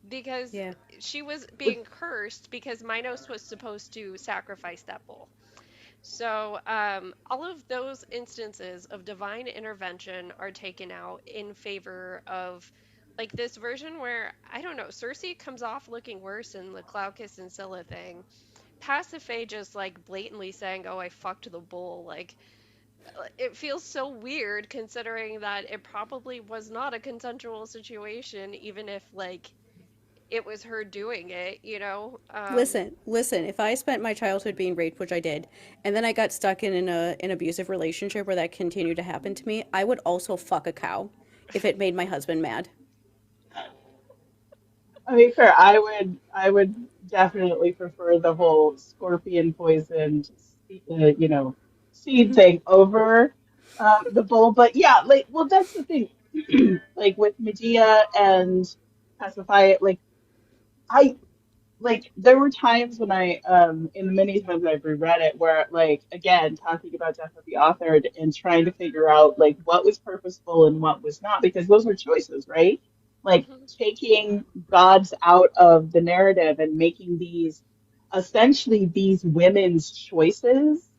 because Yeah. she was being cursed because Minos was supposed to sacrifice that bull. So, all of those instances of divine intervention are taken out in favor of like this version where I don't know, Cersei comes off looking worse in the Glaucus and Scylla thing. Pasiphae just like blatantly saying, "Oh, I fucked the bull." Like it feels so weird considering that it probably was not a consensual situation, even if like it was her doing it, you know? Listen. If I spent my childhood being raped, which I did, and then I got stuck in an abusive relationship where that continued to happen to me, I would also fuck a cow if it made my husband mad. I mean, fair. I would definitely prefer the whole scorpion poisoned, seed Hmm. thing over the bull. But yeah, like, well, that's the thing. Like with Medea and Pacify, I there were times when in the many times I've reread it where like again talking about death of the author and trying to figure out like what was purposeful and what was not because those were choices, right? Like Hmm. taking gods out of the narrative and making these essentially these women's choices,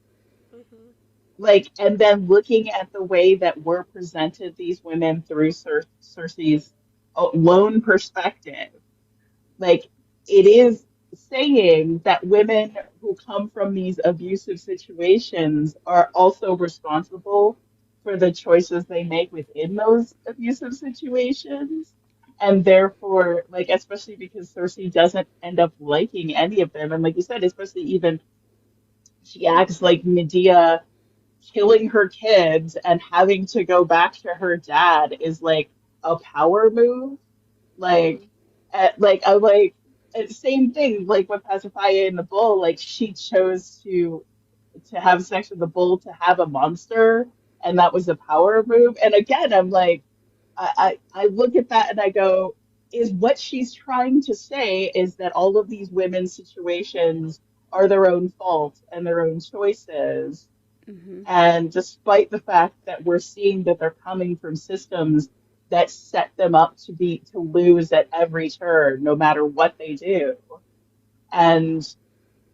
Hmm. like, and then looking at the way that we're presented these women through Cersei's lone perspective, like it is saying that women who come from these abusive situations are also responsible for the choices they make within those abusive situations. And therefore, like, especially because Cersei doesn't end up liking any of them. And like you said, especially even she acts like Medea killing her kids and having to go back to her dad is like a power move, like, Hmm. I'm like, same thing, like with Pacifier in the bull, like she chose to have sex with the bull to have a monster, and that was a power move. And again, I'm like, I look at that and I go, is what she's trying to say is that all of these women's situations are their own fault and their own choices, Hmm. and despite the fact that we're seeing that they're coming from systems that set them up to lose at every turn, no matter what they do. And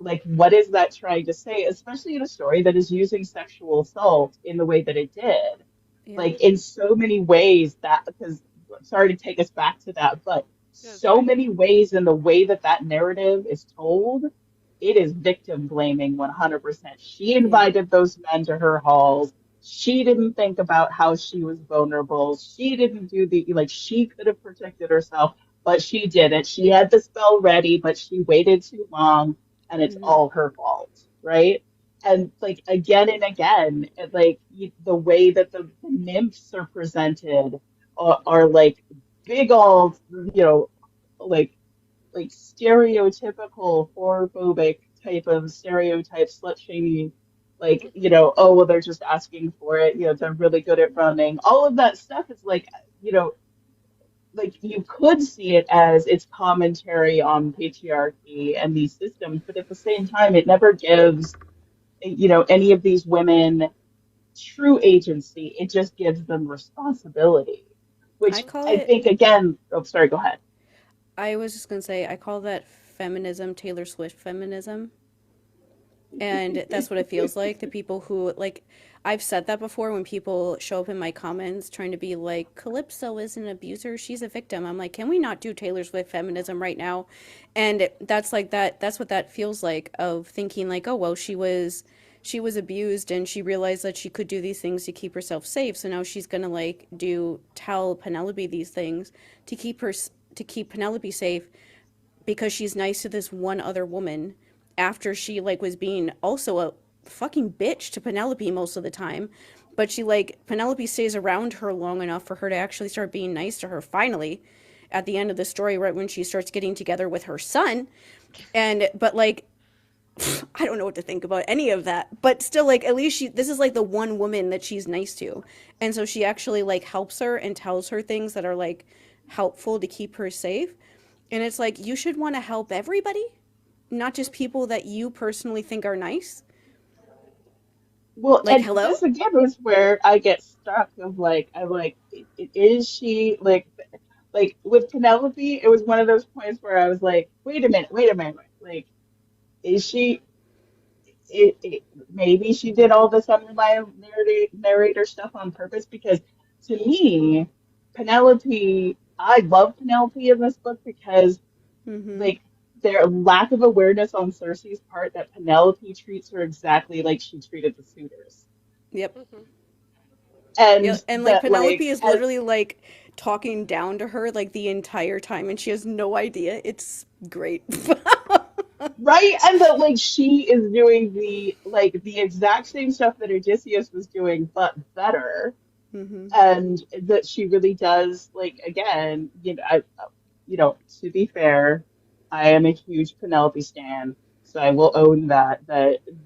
like, what is that trying to say, especially in a story that is using sexual assault in the way that it did? Yeah. Like, in so many ways that, because, sorry to take us back to that, but That's so fine. many ways in the way that that narrative is told, it is victim blaming 100%. She Yeah. invited those men to her halls. She didn't think about how she was vulnerable. She didn't do like, she could have protected herself, but she didn't. She had the spell ready, but she waited too long, and it's Hmm. all her fault, right? And like again and again, like the way that the nymphs are presented are like big old, like stereotypical horror-phobic type of stereotype slut shaming, like, Hmm. oh well, they're just asking for it, they're really good at running. All of that stuff is like, like you could see it as its commentary on patriarchy and these systems, but at the same time, it never gives, any of these women true agency. It just gives them responsibility, I which call I it, think, again, oh, sorry, go ahead. I was just going to say, I call that feminism, Taylor Swift feminism. And that's what it feels like. The people who, like, I've said that before when people show up in my comments trying to be like, Calypso is an abuser, she's a victim. I'm like, can we not do Taylor Swift feminism right now? And that's like that, that's what that feels like, of thinking like, oh, well, she was abused and she realized that she could do these things to keep herself safe. So now she's gonna like tell Penelope these things to keep Penelope safe because she's nice to this one other woman after she like was being also a fucking bitch to Penelope most of the time. But she like Penelope stays around her long enough for her to actually start being nice to her finally at the end of the story, right when she starts getting together with her son. And but like I don't know what to think about any of that. But still, like, at least this is like the one woman that she's nice to. And so she actually like helps her and tells her things that are like helpful to keep her safe. And it's like, you should want to help everybody, not just people that you personally think are nice. Well, Like, and hello? this again is where I get stuck of like, I'm like, is she like with Penelope? It was one of those points where I was like, wait a minute, like, is she? Maybe she did all this unreliable narrator stuff on purpose because to me, Penelope, I love Penelope in this book because Mm-hmm. like their lack of awareness on Cersei's part that Penelope treats her exactly like she treated the suitors. Yep. Hmm. Yeah, And and like that Penelope like is as literally like talking down to her like the entire time and she has no idea. It's great. right and that like she is doing the exact same stuff that Odysseus was doing but better Mm-hmm. and that she really does like again you know to be fair I am a huge Penelope stan so I will own that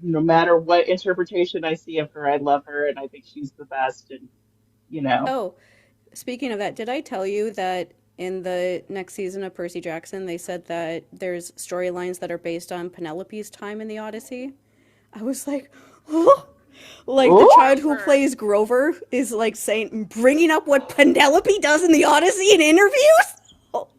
no matter what interpretation I see of her I love her and I think she's the best and you know Oh, speaking of that, did I tell you that in the next season of Percy Jackson, they said that there's storylines that are based on Penelope's time in the Odyssey? I was like, oh, like the oh child who Grover. plays Grover is like saying, bringing up what Penelope does in the Odyssey in interviews. Oh,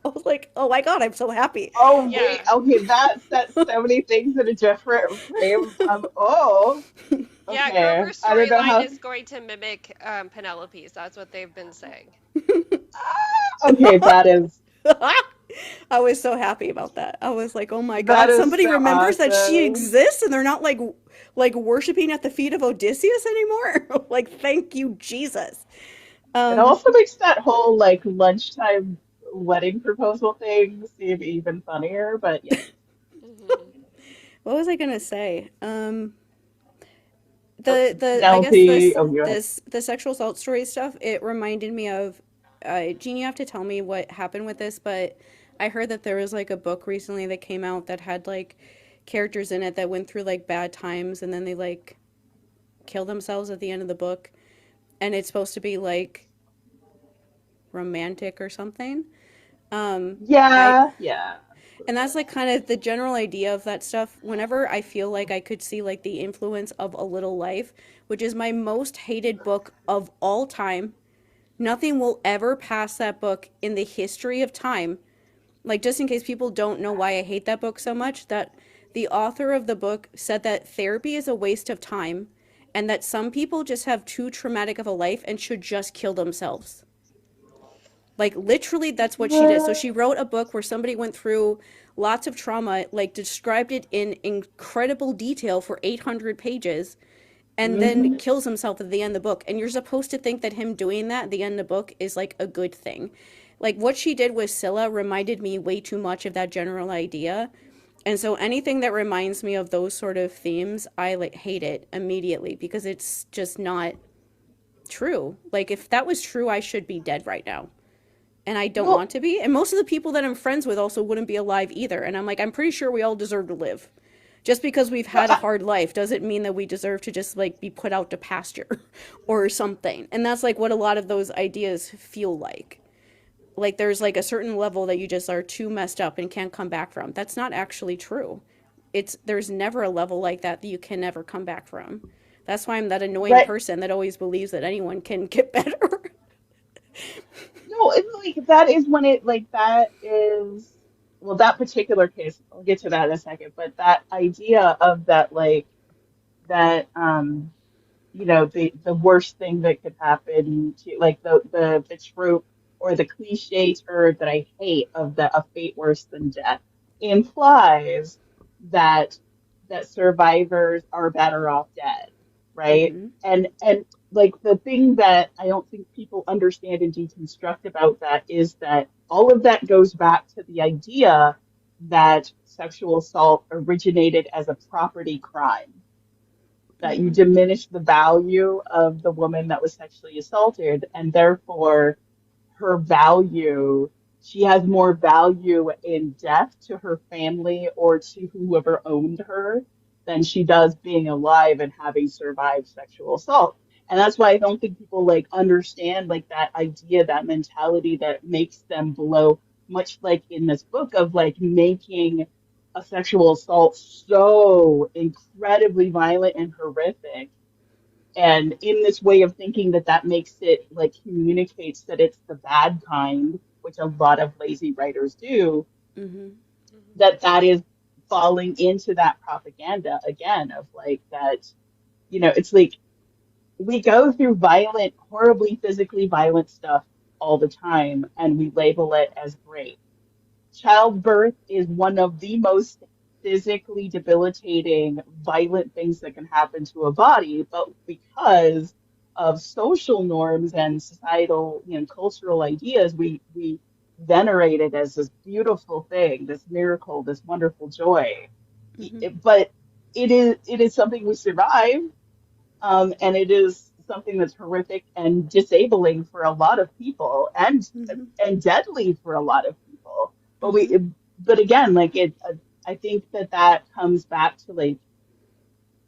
I was like, oh my god, I'm so happy. oh wait Yeah. okay that sets so many things in a different frame oh Yeah, okay Grover's I don't know storyline how is going to mimic Penelope's. That's what they've been saying. okay that is I was so happy about that. I was like, "Oh my that god, is somebody so remembers that she awesome. exists and they're not like worshiping at the feet of Odysseus anymore." Like, thank you, Jesus. It Um, also makes that whole like lunchtime wedding proposal thing seem even funnier, but yeah. Hmm. what was I gonna say? Oh, The I guess Penelope, oh, go ahead. the sexual assault story stuff. It reminded me of. Jean, you have to tell me what happened with this, but I heard that there was like a book recently that came out that had like characters in it that went through like bad times and then they like kill themselves at the end of the book, and it's supposed to be like romantic or something. I Yeah, yeah. and that's like kind of the general idea of that stuff. Whenever I feel like I could see like the influence of A Little Life, which is my most hated book of all time. Nothing will ever pass that book in the history of time. Like, just in case people don't know why I hate that book so much, that the author of the book said that therapy is a waste of time and that some people just have too traumatic of a life and should just kill themselves. Like, literally, that's what she did. So Yeah. she wrote a book where somebody went through lots of trauma, like, described it in incredible detail for 800 pages, and then Hmm. kills himself at the end of the book. And you're supposed to think that him doing that at the end of the book is like a good thing. Like what she did with Scylla reminded me way too much of that general idea. And so anything that reminds me of those sort of themes, I like hate it immediately because it's just not true. Like if that was true, I should be dead right now. And I don't Well, want to be. And most of the people that I'm friends with also wouldn't be alive either. And I'm like, I'm pretty sure we all deserve to live. Just because we've well, had a hard life doesn't mean that we deserve to just like be put out to pasture or something. And that's like what a lot of those ideas feel like. Like there's like a certain level that you just are too messed up and can't come back from. That's not actually true. It's there's never a level like that that you can never come back from. That's why I'm that annoying right. person that always believes that anyone can get better. No, it's like that is when it like that is well that particular case. I'll get to that in a second, but that idea of that like that you know the worst thing that could happen to like the trope or the cliche term that I hate of the a fate worse than death implies that that survivors are better off dead, right? Mm-hmm. And like the thing that I don't think people understand and deconstruct about that is that all of that goes back to the idea that sexual assault originated as a property crime that you Mm-hmm. diminish the value of the woman that was sexually assaulted, and therefore her value. she has more value in death to her family or to whoever owned her than she does being alive and having survived sexual assault. And that's why I don't think people like understand like that idea, that mentality that makes them below, much like in this book of like making a sexual assault so incredibly violent and horrific. And in this way of thinking that that makes it like communicates that it's the bad kind, which a lot of lazy writers do, Mm-hmm. Mhm. that that is falling into that propaganda again of like that, it's like we go through violent, horribly physically violent stuff all the time and we label it as great. Childbirth is one of the most physically debilitating, violent things that can happen to a body, but because of social norms and societal, cultural ideas, we venerate it as this beautiful thing, this miracle, this wonderful joy. Mm-hmm. But it is something we survive, and it is something that's horrific and disabling for a lot of people, Mm-hmm. and deadly for a lot of people. But Mm-hmm. but again, like I think that that comes back to like,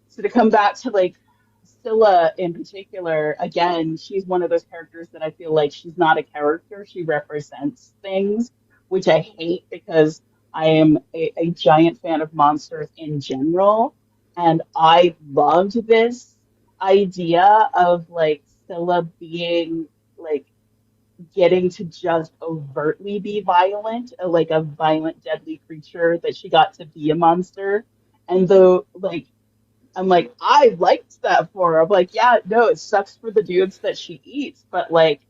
so to come back to like Scylla in particular, again, she's one of those characters that I feel like she's not a character. She represents things, which I hate because I am a giant fan of monsters in general. And I loved this idea of like Scylla being like getting to just overtly be violent, like a violent, deadly creature, that she got to be a monster. And Mhm. though, like, I'm like, I liked that for her. I'm like, yeah, no, it sucks for the dudes that she eats, but like,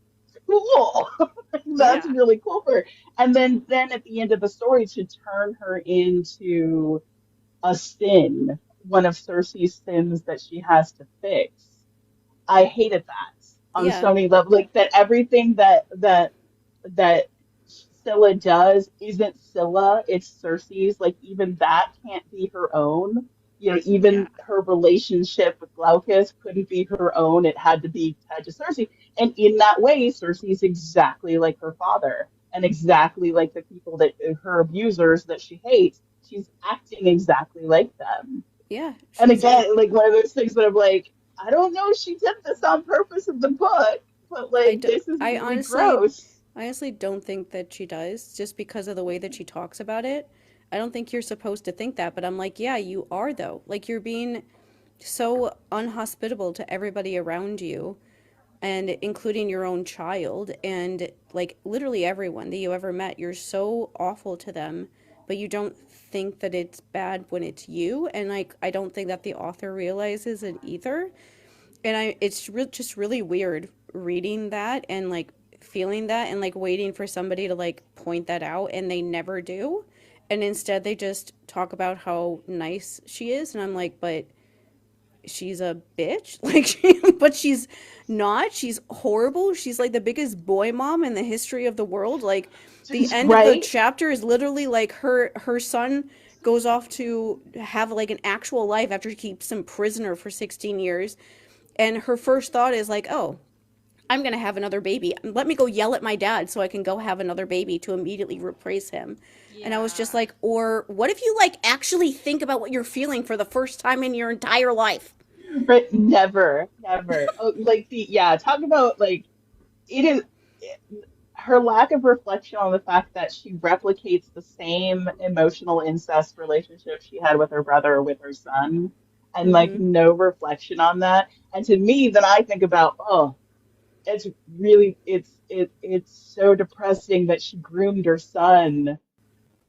cool. That's Yeah. really cool for her. And then at the end of the story, to turn her into a sin, one of Cersei's sins that she has to fix. I hated that on Yeah. so many levels. Like that everything that Scylla does isn't Scylla, it's Cersei's. Like even that can't be her own. Yeah. Even her relationship with Glaucus couldn't be her own. It had to be tied to Cersei. And in that way, Cersei's exactly like her father and exactly like the people that her abusers that she hates. She's acting exactly like them. Yeah. And She's a. again, like one of those things that I'm like, I don't know if she did this on purpose in the book, but I like do. this is I really honestly. gross. I honestly don't think that she does, just because of the way that she talks about it. I don't think you're supposed to think that, but I'm like, yeah, you are though. Like you're being so unhospitable to everybody around you, and including your own child, and like literally everyone that you ever met. You're so awful to them, but you don't think that it's bad when it's you. And like I don't think that the author realizes it either. And just really weird reading that and like feeling that and like waiting for somebody to like point that out, and they never do. And instead they just talk about how nice she is, and I'm like, but she's a bitch. But she's not. She's horrible. She's like the biggest boy mom in the history of the world. Like the end of the Right? chapter is literally like her son goes off to have like an actual life after she keeps him prisoner for 16 years, and her first thought is like, oh, I'm going to have another baby. Let me go yell at my dad so I can go have another baby to immediately replace him. And I was just Yeah. like, or what if you like actually think about what you're feeling for the first time in your entire life? But never, never. Oh, like the yeah, talk about like it is her lack of reflection on the fact that she replicates the same emotional incest relationship she had with her brother or with her son, and like Mm-hmm. no reflection on that. And to me, then I think about, oh, it's really it's so depressing that she groomed her son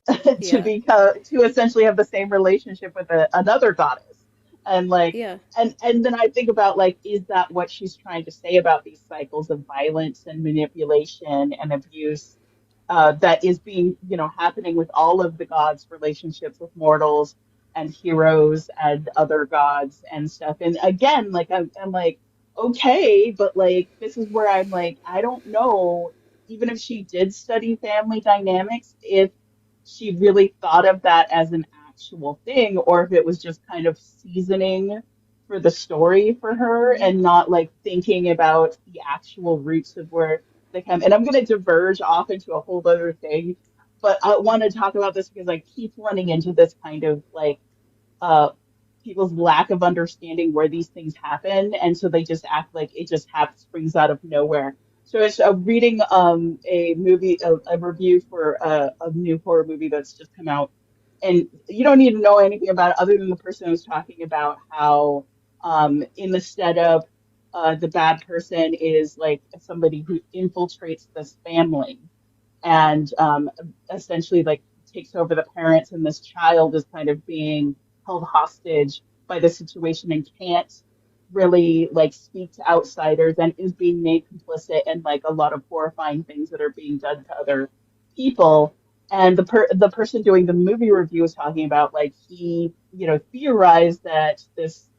to Yeah. become to essentially have the same relationship with another goddess. And like, Yeah. and then I think about like, is that what she's trying to say about these cycles of violence and manipulation and abuse, that is being, happening with all of the gods' relationships with mortals and heroes and other gods and stuff. And again, like I'm like, okay, but like this is where I'm like, I don't know, even if she did study family dynamics, if she really thought of that as an actual thing, or if it was just kind of seasoning for the story for her Mm-hmm. and not like thinking about the actual roots of where. and I'm going to diverge off into a whole other thing, but I want to talk about this because I keep running into this kind of like uh, people's lack of understanding where these things happen, and so they just act like it just happens, springs out of nowhere. So it's reading a movie, a review for a new horror movie that's just come out, and you don't need to know anything about it other than the person who's talking about how in the setup, the bad person is like somebody who infiltrates this family and essentially like takes over the parents, and this child is kind of being held hostage by the situation and can't really like speak to outsiders and is being made complicit in like a lot of horrifying things that are being done to other people. And the person doing the movie review was talking about like he, theorized that this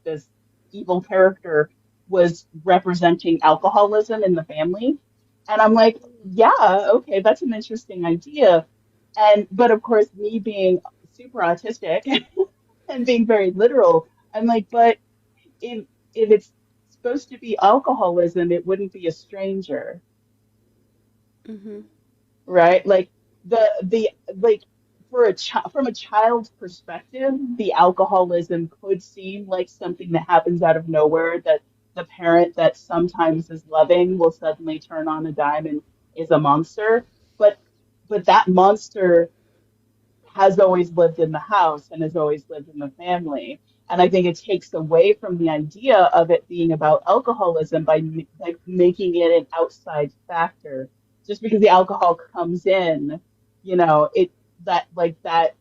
evil character was representing alcoholism in the family. And I'm like, yeah, okay, that's an interesting idea. And but of course, me being super autistic and being very literal, I'm like, but if it's supposed to be alcoholism, it wouldn't be a stranger, Mm-hmm. right? Like the like for a child from a child's perspective, the alcoholism could seem like something that happens out of nowhere, that the parent that sometimes is loving will suddenly turn on a dime and is a monster. But that monster has always lived in the house and has always lived in the family. And I think it takes away from the idea of it being about alcoholism by like making it an outside factor. Just because the alcohol comes in, it that like that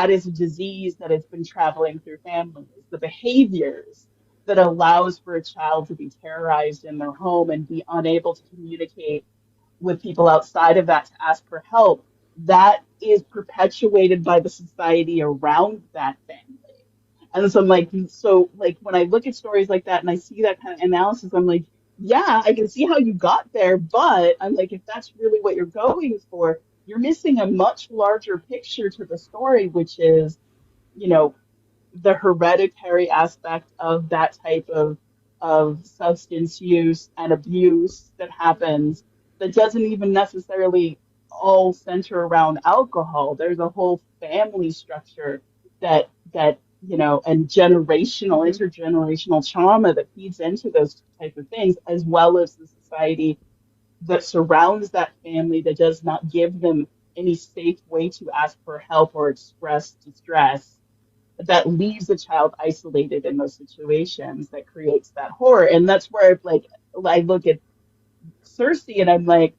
is a disease that has been traveling through families. The behaviors that allows for a child to be terrorized in their home and be unable to communicate with people outside of that to ask for help, that is perpetuated by the society around that family. And so I'm like, so like when I look at stories like that and I see that kind of analysis, I'm like, yeah, I can see how you got there, but I'm like, if that's really what you're going for, you're missing a much larger picture to the story, which is, you know, the hereditary aspect of that type of substance use and abuse that happens that doesn't even necessarily all center around alcohol. There's a whole family structure and generational, Mm-hmm. intergenerational trauma that feeds into those type of things, as well as the society that surrounds that family that does not give them any safe way to ask for help or express distress, that leaves a child isolated in those situations, that creates that horror. And that's where like I look at Cersei and I'm like,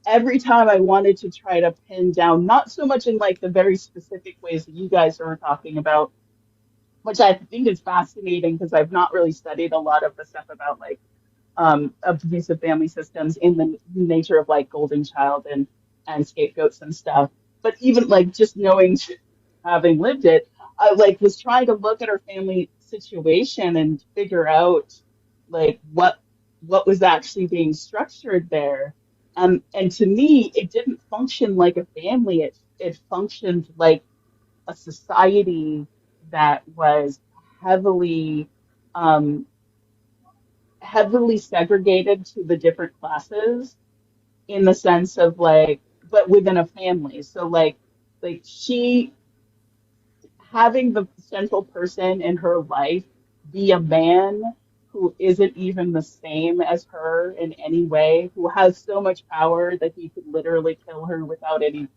every time I wanted to try to pin down, not so much in like the very specific ways that you guys are talking about, which I think is fascinating because I've not really studied a lot of the stuff about like abusive family systems in the nature of like golden child and scapegoats and stuff. But even like just knowing, having lived it, I like was trying to look at her family situation and figure out like what was actually being structured there. And to me, it didn't function like a family. It functioned like a society that was heavily um, heavily segregated to the different classes in the sense of like, but within a family. So like she having the central person in her life be a man who isn't even the same as her in any way, who has so much power that he could literally kill her without any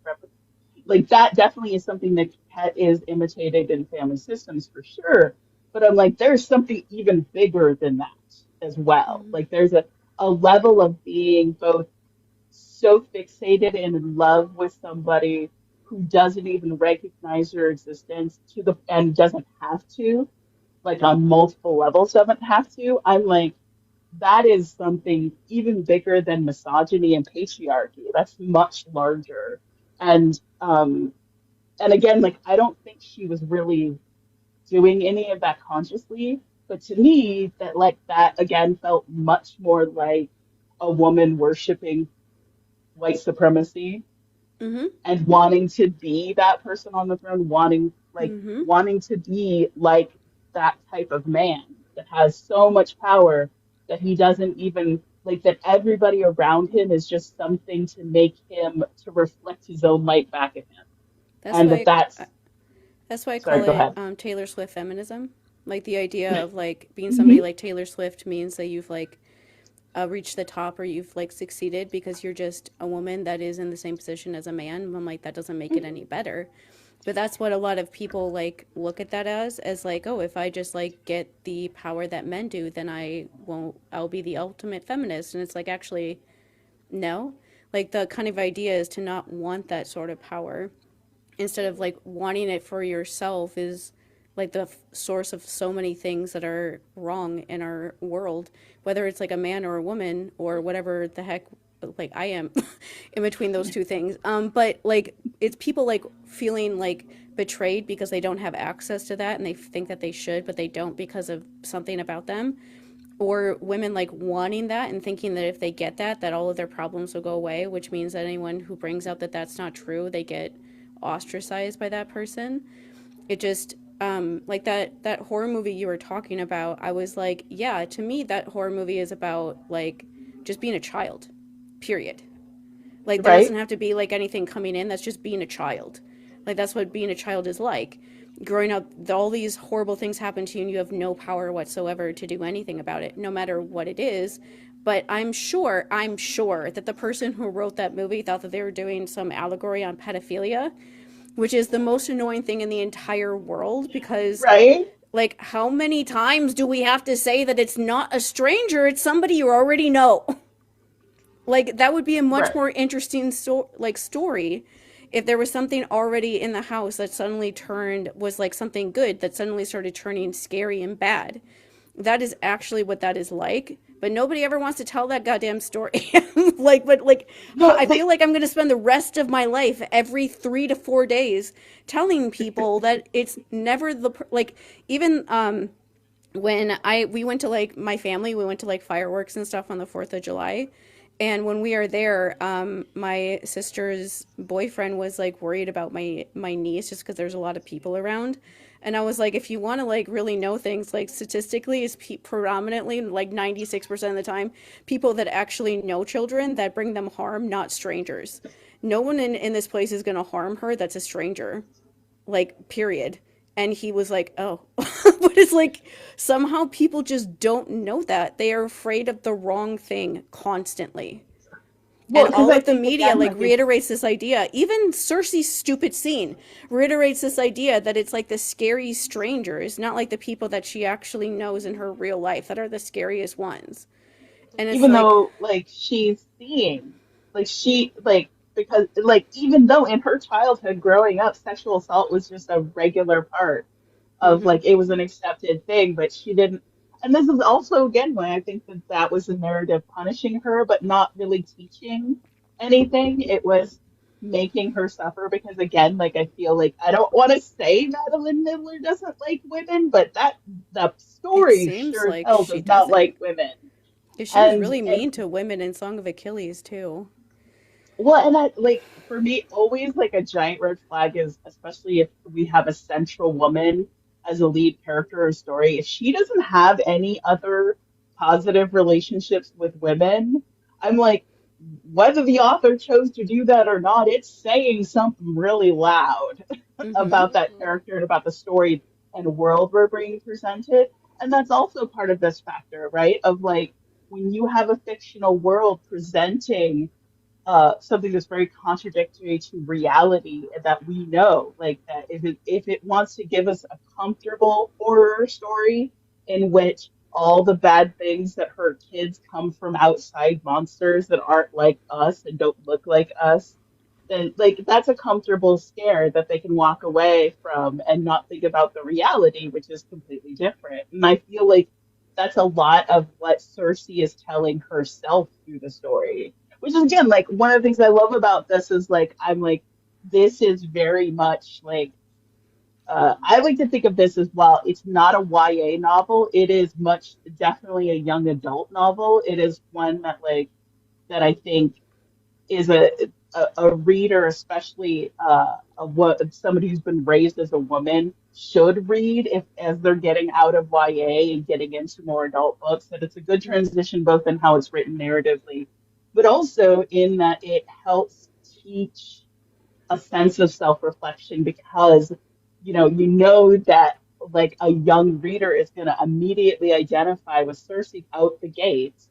like that definitely is something that is imitated in family systems for sure. But I'm like, there's something even bigger than that as well. Mm-hmm. Like there's a level of being both so fixated and in love with somebody who doesn't even recognize your existence to the and doesn't have to, like on multiple levels doesn't have to. I'm like, that is something even bigger than misogyny and patriarchy. That's much larger. And and again, like I don't think she was really doing any of that consciously, but to me, that like that again felt much more like a woman worshiping white supremacy Mm-hmm. and wanting to be that person on the throne, Mm-hmm. wanting to be like that type of man that has so much power that he doesn't even like that everybody around him is just something to make him to reflect his own light back at him, That's and why that's that's why I sorry, call go it ahead. Taylor Swift feminism. Like the idea of like being somebody Hmm. like Taylor Swift means that you've like reached the top or you've like succeeded because you're just a woman that is in the same position as a man. I'm like that doesn't make it any better. But that's what a lot of people like look at that as like, oh, if I just like get the power that men do, then I'll be the ultimate feminist. And it's like actually no. Like the kind of idea is to not want that sort of power instead of like wanting it for yourself is like the source of so many things that are wrong in our world, whether it's like a man or a woman or whatever the heck like I am in between those two things. But like it's people like feeling like betrayed because they don't have access to that and they think that they should, but they don't because of something about them. Or women like wanting that and thinking that if they get that, that all of their problems will go away, which means that anyone who brings up that that's not true, they get ostracized by that person. It just like that horror movie you were talking about, I was like, yeah, to me that horror movie is about like just being a child. Period. Like there doesn't Right? have to be like anything coming in, that's just being a child. Like that's what being a child is like. Growing up, all these horrible things happen to you and you have no power whatsoever to do anything about it, no matter what it is. But I'm sure that the person who wrote that movie thought that they were doing some allegory on pedophilia, which is the most annoying thing in the entire world because Right? like how many times do we have to say that it's not a stranger, it's somebody you already know? Like that would be a much Right. more interesting story if there was something already in the house that suddenly turned was like something good that suddenly started turning scary and bad. That is actually what that is like, but nobody ever wants to tell that goddamn story. Like but like No, I feel like like I'm going to spend the rest of my life every 3 to 4 days telling people that it's never like even when I we went to like my family, we went to like fireworks and stuff on the 4th of July. And when we are there, my sister's boyfriend was like worried about my niece just because there's a lot of people around. And I was like, if you want to like really know things, like statistically, is predominantly like 96% of the time people that actually know children that bring them harm, not strangers. No one in this place is going to harm her that's a stranger, like period. And he was like, oh. But it's like somehow people just don't know that they are afraid of the wrong thing constantly. well, And because all I of the think media again, like like it's reiterates this idea. Even Cersei's stupid scene reiterates this idea that it's like the scary strangers, not like the people that she actually knows in her real life that are the scariest ones. And it's even like, though like she's seeing, like she like because like even though in her childhood growing up, sexual assault was just a regular part of mm-hmm, like it was an accepted thing, but she didn't. And this is also again why I think that that was the narrative punishing her, but not really teaching anything. It was making her suffer because again, like I feel like I don't want to say Madeline Miller doesn't like women, but that the it story seems sure as like hell she does not like doesn't. women. 'Cause she was And really and mean to women in Song of Achilles too. well, and I like for me, always like a giant red flag is especially if we have a central woman as a lead character or story. If she doesn't have any other positive relationships with women, I'm like, whether the author chose to do that or not, it's saying something really loud Mm-hmm. about that Hmm. character and about the story and world we're being presented. And that's also part of this factor, right? Of like when you have a fictional world presenting something that's very contradictory to reality that we know, like that if it wants to give us a comfortable horror story in which all the bad things that hurt kids come from outside monsters that aren't like us and don't look like us, then like that's a comfortable scare that they can walk away from and not think about the reality, which is completely different. And I feel like that's a lot of what Cersei is telling herself through the story. Which is again like one of the things I love about this is like I'm like this is very much like I like to think of this as well. It's not a YA novel. It is much definitely a young adult novel. It is one that like that I think is a reader, especially what somebody who's been raised as a woman should read if as they're getting out of YA and getting into more adult books. That it's a good transition both in how it's written narratively, but also in that it helps teach a sense of self-reflection because you know that like a young reader is going to immediately identify with Cersei out the gates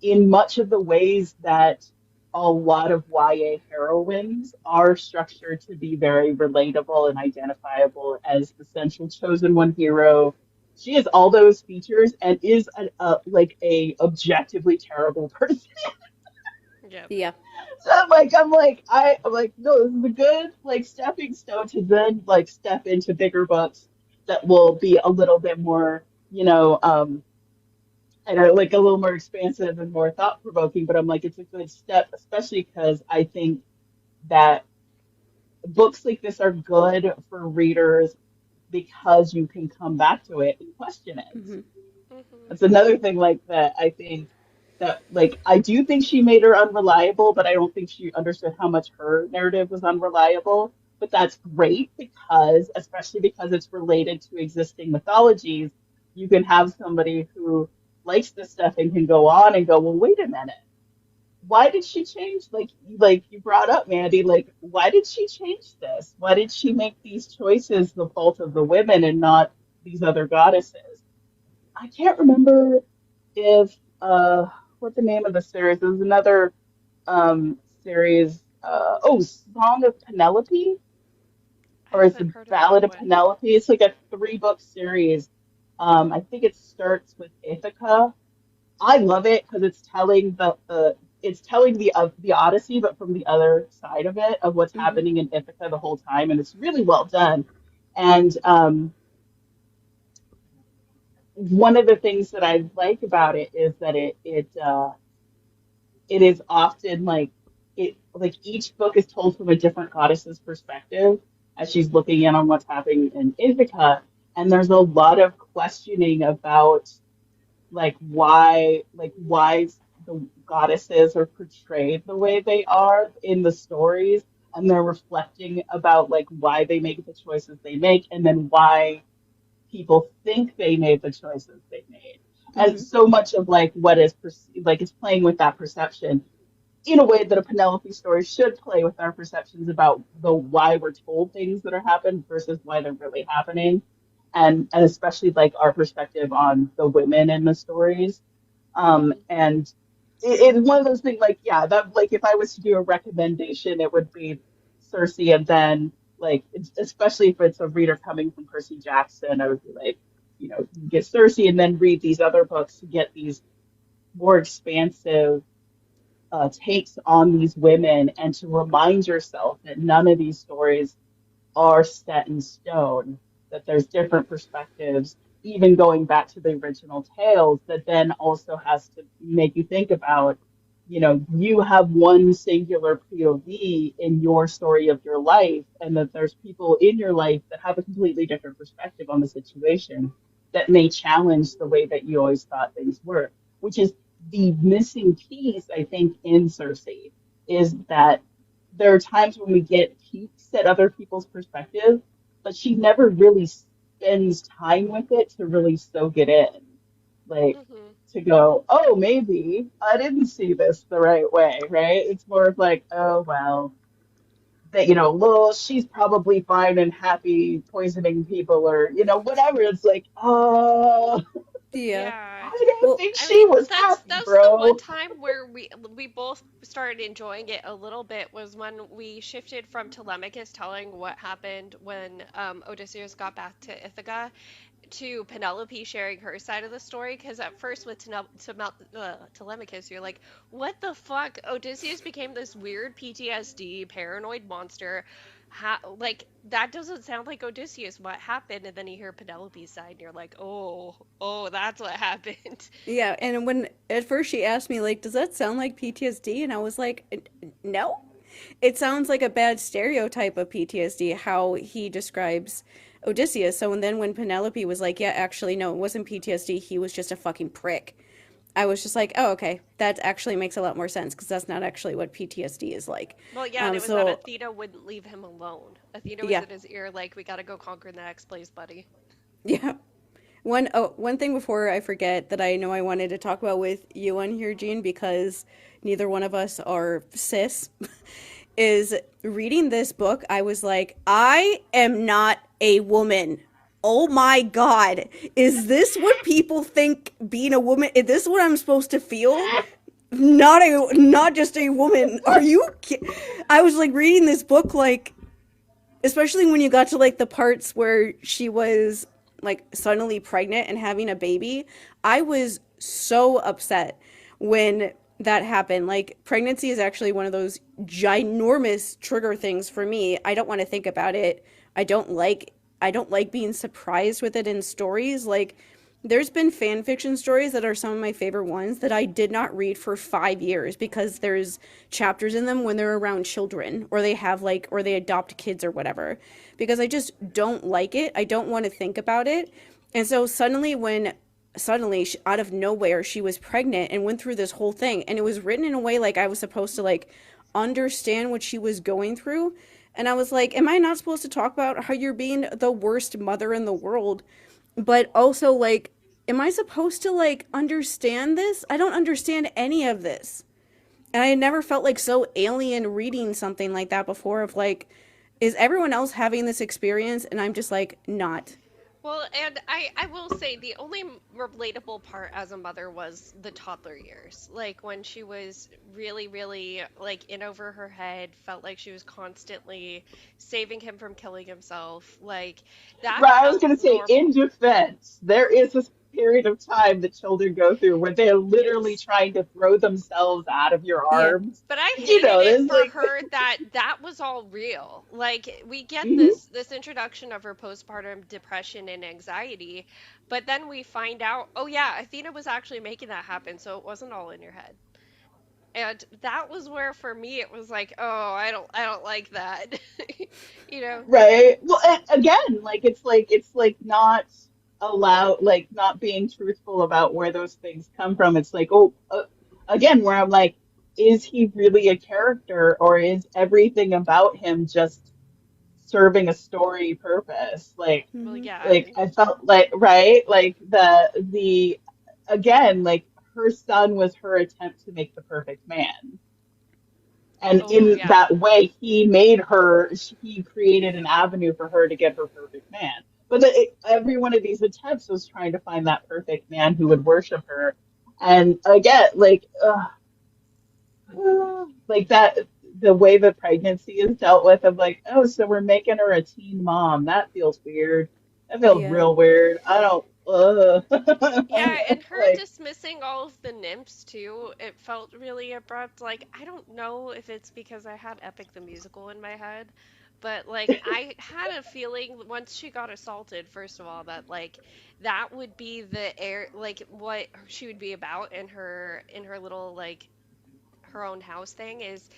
in much of the ways that a lot of YA heroines are structured to be very relatable and identifiable as the central chosen one hero. She has all those features and is like a objectively terrible person. Yep. Yeah. So I'm like, no, this is a good like stepping stone to then like step into bigger books that will be a little bit more, and are like a little more expansive and more thought provoking. But I'm like, it's a good step, especially because I think that books like this are good for readers because you can come back to it and question it. Hmm. Mhm. That's another thing like that I think that like I do think she made her unreliable, but I don't think she understood how much her narrative was unreliable. But that's great because, especially because it's related to existing mythologies, you can have somebody who likes this stuff and can go on and go, well, wait a minute. Why did she change? Like you brought up, Mandy, like why did she change this? Why did she make these choices the fault of the women and not these other goddesses? I can't remember if what the name of the series. There's another series. Song of Penelope, I or is haven't the heard of Ballad that of one. Penelope? It's like a three-book series. I think it starts with Ithaca. I love it because it's telling the Odyssey, but from the other side of it, of what's Hmm. happening in Ithaca the whole time, and it's really well done. And one of the things that I like about it is that it is often like each book is told from a different goddess's perspective as she's looking in on what's happening in Ithaca, and there's a lot of questioning about like why the goddesses are portrayed the way they are in the stories, and they're reflecting about like why they make the choices they make, and then why people think they made the choices they made. And Hmm. so much of like what is like it's playing with that perception in a way that a Penelope story should play with our perceptions about the why we're told things that are happening versus why they're really happening, and especially like our perspective on the women in the stories. Mhm. And it's one of those things like, yeah, that like if I was to do a recommendation, it would be Cersei, and then like especially if it's a reader coming from Percy Jackson, I would be like, get Cersei and then read these other books to get these more expansive takes on these women, and to remind yourself that none of these stories are set in stone, that there's different perspectives, even going back to the original tales, that then also has to make you think about, you have one singular POV in your story of your life, and that there's people in your life that have a completely different perspective on the situation that may challenge the way that you always thought things were, which is the missing piece, I think, in Cersei, is that there are times when we get peeks at other people's perspective, but she never really spends time with it to really soak it in. Like Mhm. to go, oh, maybe I didn't see this the right way, right? It's more of like, oh, well, that, well, she's probably fine and happy poisoning people or, whatever. It's like, oh, Yeah. Yeah. I don't Well, think I she mean, was that's happy, that's the one bro. time where we both started enjoying it a little bit was when we shifted from Telemachus telling what happened when Odysseus got back to Ithaca to Penelope sharing her side of the story. Because at first with Telemachus, you're like, what the fuck? Odysseus became this weird PTSD paranoid monster. Like that doesn't sound like Odysseus. What happened? And then you hear Penelope's side, and you're like, oh, that's what happened. yeah, and when at first she asked me like, "Does that sound like PTSD?" and I was like, "No." It sounds like a bad stereotype of PTSD how he describes Odysseus. So and then when Penelope was like, "Yeah, actually no, it wasn't PTSD. He was just a fucking prick." I was just like, oh, okay, that actually makes a lot more sense because that's not actually what PTSD is like. Well, yeah, and it was that So Athena wouldn't leave him alone. Athena was yeah, in his ear like, we gotta go conquer the next place, buddy. yeah. One thing before I forget that I know I wanted to talk about with you on here, Jean, because neither one of us are cis, is reading this book. I was like, I am not a woman. Oh my God. Is this what people think being a woman? Is this what I'm supposed to feel? Not just a woman. Are you I was like reading this book like, especially when you got to like the parts where she was like suddenly pregnant and having a baby. I was so upset when that happened. Like, pregnancy is actually one of those ginormous trigger things for me. I don't want to think about it. I don't like being surprised with it in stories. Like, there's been fan fiction stories that are some of my favorite ones that I did not read for 5 years because there's chapters in them when they're around children or they have like, or they adopt kids or whatever. Because I just don't like it. I don't want to think about it. And so suddenly out of nowhere she was pregnant and went through this whole thing, and it was written in a way like I was supposed to like understand what she was going through. And I was like, am I not supposed to talk about how you're being the worst mother in the world? But also, like, am I supposed to like understand this? I don't understand any of this. And I had never felt like so alien reading something like that before, of like, is everyone else having this experience and I'm just like not. Well, and I will say the only relatable part as a mother was the toddler years. Like when she was really, really like in over her head, felt like she was constantly saving him from killing himself. Like that Right, I was felt going to say, in normal. defense, there is this period of time that children go through where they're literally Yes. trying to throw themselves out of your Yeah. arms. But I You hated know, it there's for like, her that that was all real. Like we get mhm. this introduction of her postpartum depression and anxiety, but then we find out, oh yeah, Athena was actually making that happen, so it wasn't all in your head. And that was where for me it was like, oh, I don't like that. You know. Right. Well, and again, like it's like not allowed, like not being truthful about where those things come from. It's like, oh, again, where I'm like, is he really a character, or is everything about him just serving a story purpose? Well, Hmm. yeah. Like I felt like, right, like the again, like her son was her attempt to make the perfect man. And Oh, in yeah. that way, he created an avenue for her to get her perfect man. But every one of these attempts was trying to find that perfect man who would worship her. And again, like that, the way the pregnancy is dealt with, of like, oh, so we're making her a teen mom. That feels weird. That feels Yeah. real weird. I don't, Yeah, and her like, dismissing all of the nymphs too, it felt really abrupt. Like, I don't know if it's because I had Epic the musical in my head, but like I had a feeling once she got assaulted, first of all, that like that would be the air like what she would be about in her little like her own house thing is,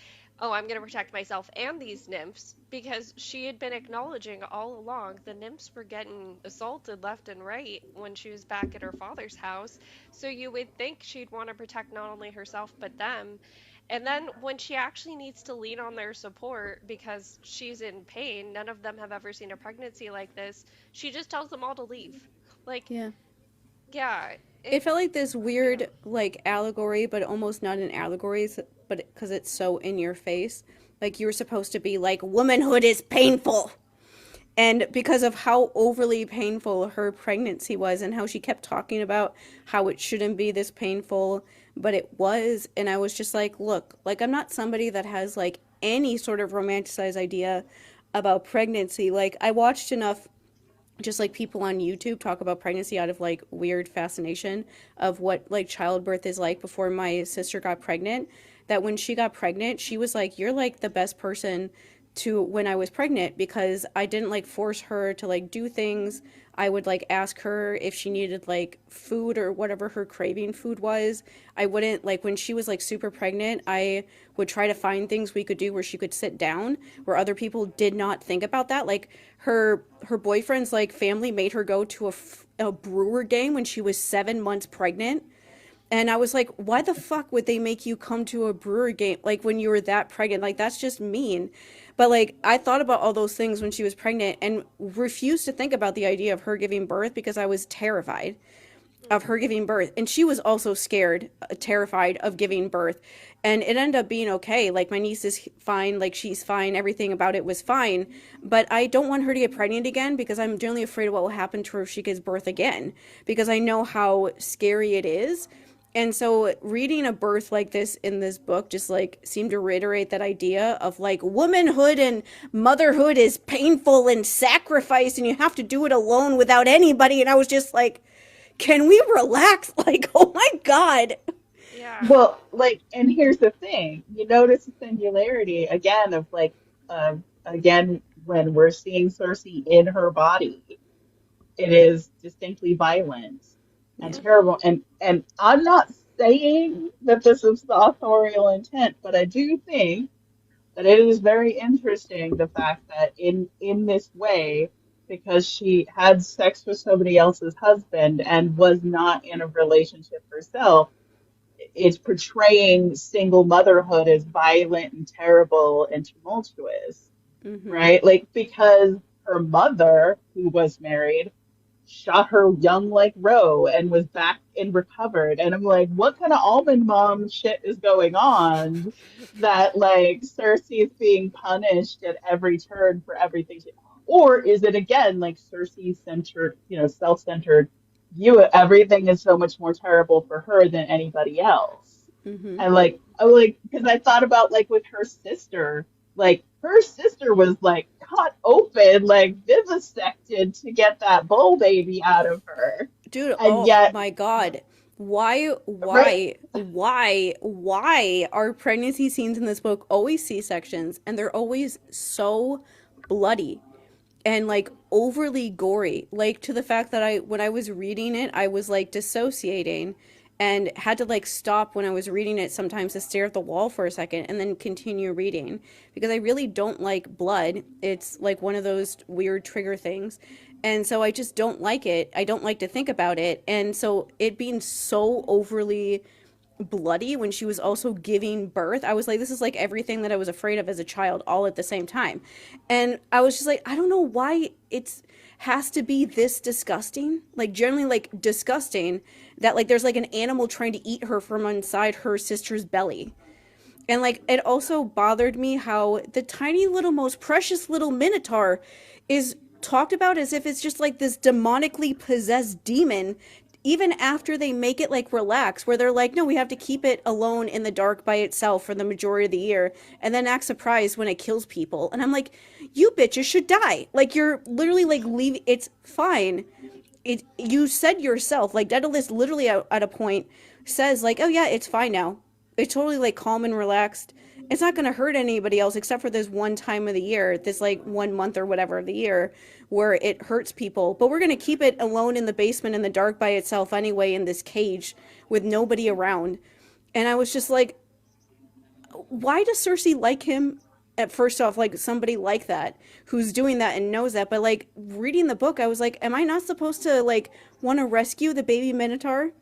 oh, I'm going to protect myself and these nymphs because she had been acknowledging all along the nymphs were getting assaulted left and right when she was back at her father's house. So you would think she'd want to protect not only herself but them. And then when she actually needs to lean on their support because she's in pain, none of them have ever seen a pregnancy like this, she just tells them all to leave. Like, Yeah. yeah, It it, felt like this yeah. weird like allegory, but almost not an allegory, but because it's so in your face. Like, you were supposed to be like, womanhood is painful. And because of how overly painful her pregnancy was and how she kept talking about how it shouldn't be this painful, but it was. And I was just like, look, like, I'm not somebody that has like any sort of romanticized idea about pregnancy. Like, I watched enough just like people on YouTube talk about pregnancy out of like weird fascination of what like childbirth is like before my sister got pregnant. That when she got pregnant, she was like, you're like the best person to when I was pregnant because I didn't like force her to like do things. I would like ask her if she needed like food or whatever her craving food was. I wouldn't like when she was like super pregnant, I would try to find things we could do where she could sit down where other people did not think about that. Like her boyfriend's like family made her go to a brewer game when she was 7 months pregnant, And I was like, why the fuck would they make you come to a Brewer game like when you were that pregnant? Like that's just mean. But like I thought about all those things when she was pregnant and refused to think about the idea of her giving birth because I was terrified of her Mhm. giving birth. And she was also scared, terrified of giving birth. And it ended up being okay. Like, my niece is fine. Like, she's fine. Everything about it was fine. But I don't want her to get pregnant again because I'm generally afraid of what will happen to her if she gives birth again. Because I know how scary it is. And so reading a birth like this in this book just like seemed to reiterate that idea of like womanhood and motherhood is painful and sacrifice and you have to do it alone without anybody. And I was just like, can we relax? Like, oh my God. Yeah. Well, like, and here's the thing. You notice the singularity again of like, again, when we're seeing Cersei in her body, it is distinctly violent and Yeah. terrible. And I'm not saying that this is the authorial intent, but I do think that it is very interesting the fact that in this way, because she had sex with somebody else's husband and was not in a relationship herself, it's portraying single motherhood as violent and terrible and tumultuous, Mm-hmm. right? Like, because her mother, who was married, shot her young like Roe and was back and recovered. And I'm like, what kind of almond mom shit is going on that like Cersei is being punished at every turn for everything? Or is it again like Cersei centered, self centered view? Everything is so much more terrible for her than anybody else. Mm-hmm. And like, because I thought about like with her sister, like her sister was like cut open, like vivisected to get that bull baby out of her. Dude, And oh yet, my God. Why, right, why are pregnancy scenes in this book always C-sections and they're always so bloody and like overly gory? Like to the fact that when I was reading it, I was like dissociating and had to like stop when I was reading it sometimes to stare at the wall for a second and then continue reading because I really don't like blood. It's like one of those weird trigger things. And so I just don't like it. I don't like to think about it. And so it being so overly bloody when she was also giving birth, I was like, this is like everything that I was afraid of as a child all at the same time. And I was just like, I don't know why it's has to be this disgusting, like generally like disgusting, that like there's like an animal trying to eat her from inside her sister's belly. And like it also bothered me how the tiny little most precious little minotaur is talked about as if it's just like this demonically possessed demon even after they make it like relax where they're like, no, we have to keep it alone in the dark by itself for the majority of the year and then act surprised when it kills people. And I'm like, you bitches should die. Like you're literally like leaving, it's fine. It, you said yourself, like Daedalus literally at a point says like, oh yeah, it's fine now. It's totally like calm and relaxed. It's not going to hurt anybody else except for this one time of the year, this like 1 month or whatever of the year where it hurts people. But we're going to keep it alone in the basement in the dark by itself anyway in this cage with nobody around. And I was just like, why does Cersei like him? At first off, like somebody like that who's doing that and knows that, but like reading the book, I was like, am I not supposed to like want to rescue the baby minotaur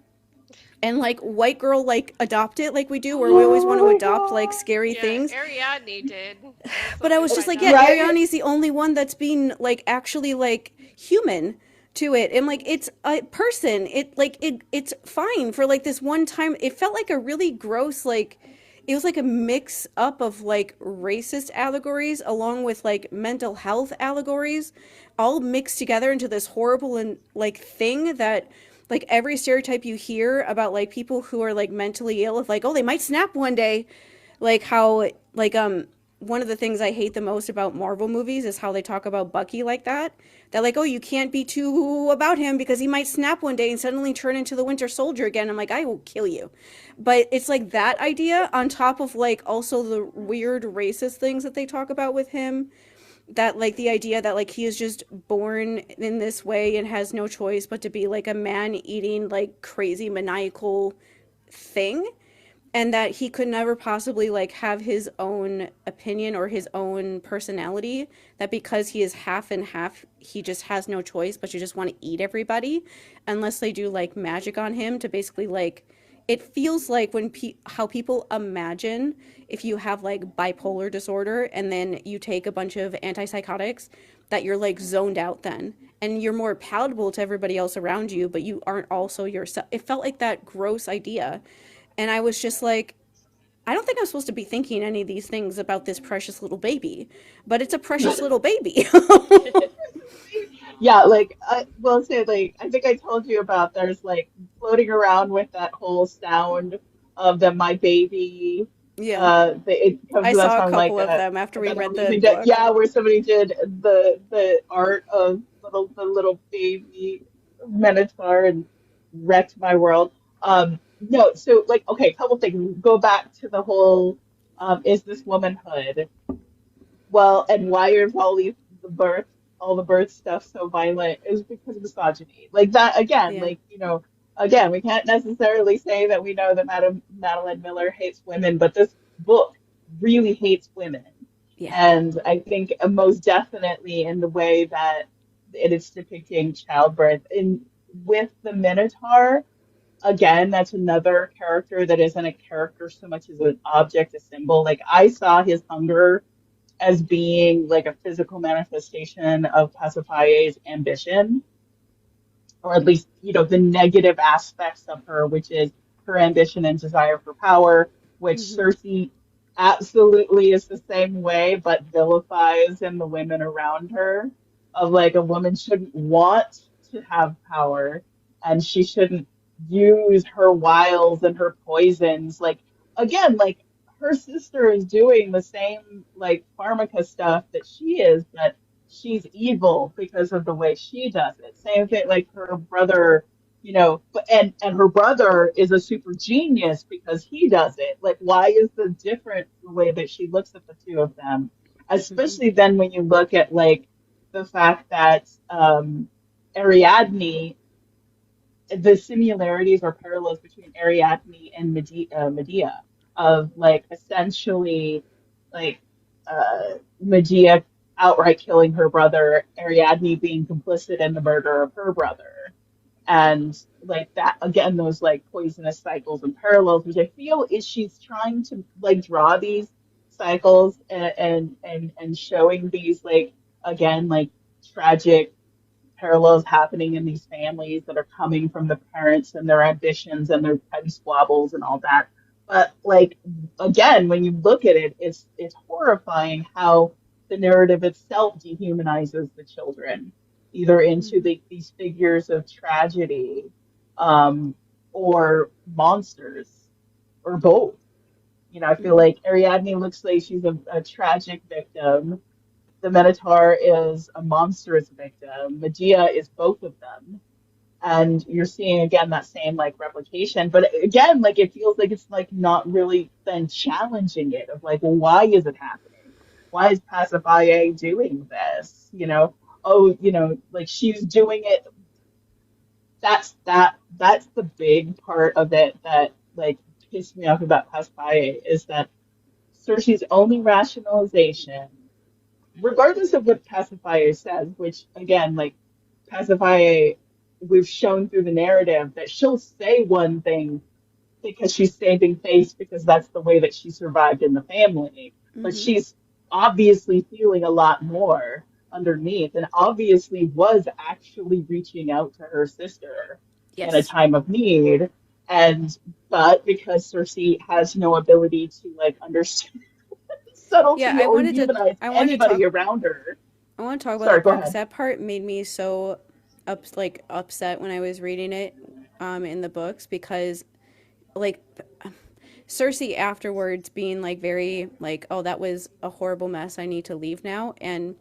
and like white girl like adopt it like we do, where we always oh want to my adopt like god, scary Yeah, things? Ariadne did. That's But what I we was just find like, yeah, out. right? Ariadne's the only one that's being like actually like human to it. And like it's a person. It's fine for like this one time. It felt like a really gross like it was like a mix up of like racist allegories along with like mental health allegories all mixed together into this horrible and like thing that like every stereotype you hear about like people who are like mentally ill of like, oh, they might snap one day, like how like one of the things I hate the most about Marvel movies is how they talk about Bucky like that. That like, oh, you can't be too about him because he might snap one day and suddenly turn into the Winter Soldier again. I'm like, I will kill you. But it's like that idea on top of like also the weird racist things that they talk about with him. That like the idea that like he is just born in this way and has no choice but to be like a man eating like crazy maniacal thing, and that he could never possibly like have his own opinion or his own personality, that because he is half and half he just has no choice but to just want to eat everybody unless they do like magic on him to basically like it feels like when how people imagine if you have like bipolar disorder and then you take a bunch of antipsychotics that you're like zoned out then and you're more palatable to everybody else around you but you aren't also yourself. It felt like that gross idea, and I was just like, I don't think I'm supposed to be thinking any of these things about this precious little baby, but it's a precious little baby. Yeah, like I will say, like I think I told you about. There's like floating around with that whole sound of the my baby. Yeah, It comes I to that saw a song like couple of them after we that read the amazing. That, book. yeah, where somebody did the art of the little baby minotaur and wrecked my world. No, so like okay, couple things. Go back to the whole is this womanhood? Well, and why is all the birth stuff so violent is because of misogyny. Like that again, Yeah, like, again, we can't necessarily say that we know that Madeline Miller hates women, but this book really hates women. yeah. And I think most definitely in the way that it is depicting childbirth. In with the Minotaur, again, that's another character that isn't a character so much as an object, a symbol. Like I saw his hunger as being like a physical manifestation of Pasiphae's ambition, or at least, the negative aspects of her, which is her ambition and desire for power, which Mm-hmm. Cersei absolutely is the same way, but vilifies in the women around her. Of like a woman shouldn't want to have power and she shouldn't use her wiles and her poisons. Like, again, like her sister is doing the same like pharmaca stuff that she is, but she's evil because of the way she does it. Same thing like her brother, and her brother is a super genius because he does it. Like, why is the difference the way that she looks at the two of them? Mm-hmm. Especially then when you look at like the fact that Ariadne, the similarities or parallels between Ariadne and Medea of like essentially like Medea outright killing her brother, Ariadne being complicit in the murder of her brother. And like that again, those like poisonous cycles and parallels, which I feel is she's trying to like draw these cycles and showing these like again like tragic parallels happening in these families that are coming from the parents and their ambitions and their petty squabbles and all that. But like again, when you look at it, it's horrifying how the narrative itself dehumanizes the children, either into these figures of tragedy, um, or monsters, or both. I feel Mm-hmm. like Ariadne looks like she's a tragic victim. The Minotaur is a monstrous victim. Medea is both of them. And you're seeing again that same like replication. But again, like it feels like it's like not really then challenging it of like, well, why is it happening? Why is Pasiphae doing this? Oh, like she's doing it. That's the big part of it that like pissed me off about Pasiphae is that Cersei's only rationalization, regardless of what Pacifier says, which again, like Pacifier, we've shown through the narrative that she'll say one thing because she's saving face because that's the way that she survived in the family. But Mm-hmm. she's obviously feeling a lot more underneath and obviously was actually reaching out to her sister in a Yes. time of need. And but because Cersei has no ability to like understand Yeah, subtlety or humanize I wanted to anybody talk around her. I want to talk about Sorry, that go part because ahead. that part made me so upset when I was reading it in the books because like Cersei afterwards being like very like, oh, that was a horrible mess, I need to leave now. And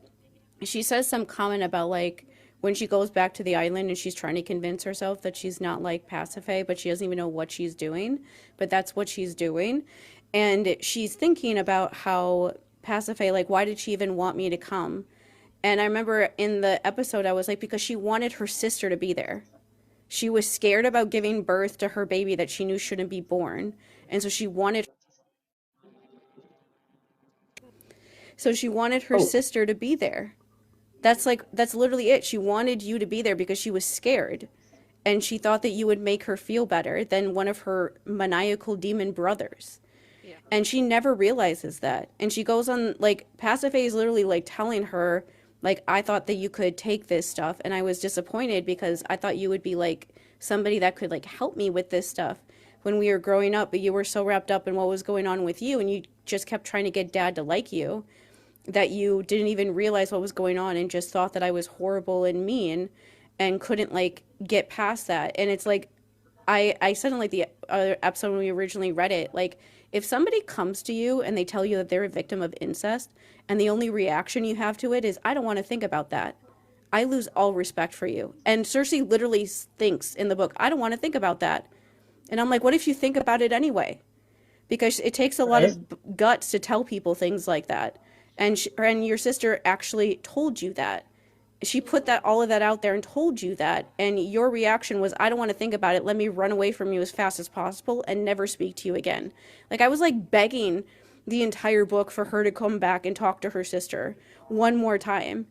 she says some comment about like when she goes back to the island and she's trying to convince herself that she's not like Pasiphae, but she doesn't even know what she's doing, but that's what she's doing. And she's thinking about how Pasiphae, like, why did she even want me to come? And I remember in the episode, I was like, because she wanted her sister to be there. She was scared about giving birth to her baby that she knew shouldn't be born. And so she wanted her Oh, sister to be there. That's literally it. She wanted you to be there because she was scared. and she thought that you would make her feel better than one of her maniacal demon brothers. Yeah. And she never realizes that. And she goes on, like, Pasiphae is literally like telling her, like, I thought that you could take this stuff, and I was disappointed because I thought you would be like somebody that could like help me with this stuff when we were growing up, but you were so wrapped up in what was going on with you, and you just kept trying to get dad to like you, that you didn't even realize what was going on and just thought that I was horrible and mean and couldn't like get past that. And it's like I said in like the episode when we originally read it, like if somebody comes to you and they tell you that they're a victim of incest and the only reaction you have to it is I don't want to think about that. I lose all respect for you. And Cersei literally thinks in the book, I don't want to think about that. And I'm like, what if you think about it anyway? Because it takes a lot Right? of guts to tell people things like that. And your sister actually told you that. She put Mhm. that all of that out there and told you that, and your reaction was, I don't want to think about it. Let me run away from you as fast as possible and never speak to you again. Like I was like begging the entire book for her to come back and talk to her sister one more time.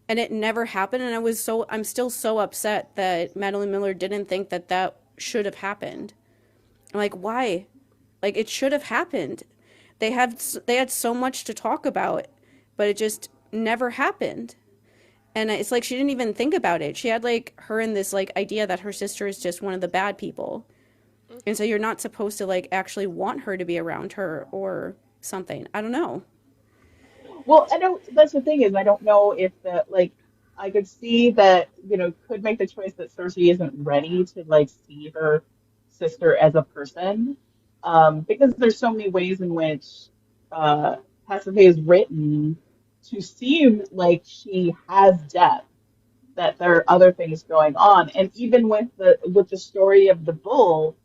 And it never happened, and I'm still so upset that Madeline Miller didn't think that that should have happened. I'm like, why? Like it should have happened. They had so much to talk about, but it just never happened. And it's like she didn't even think about it. She had like her in this like idea that her sister is just one of the bad people. And so Mhm. you're not supposed to like actually want her to be around her or something. I don't know. Well, I don't, that's the thing is I don't know if that like I could see that, could make the choice that Cersei isn't ready to like see her sister as a person. Because there's so many ways in which uh Pasiphae is written to seem like she has depth, that there are other things going on. And even with the story of the bull,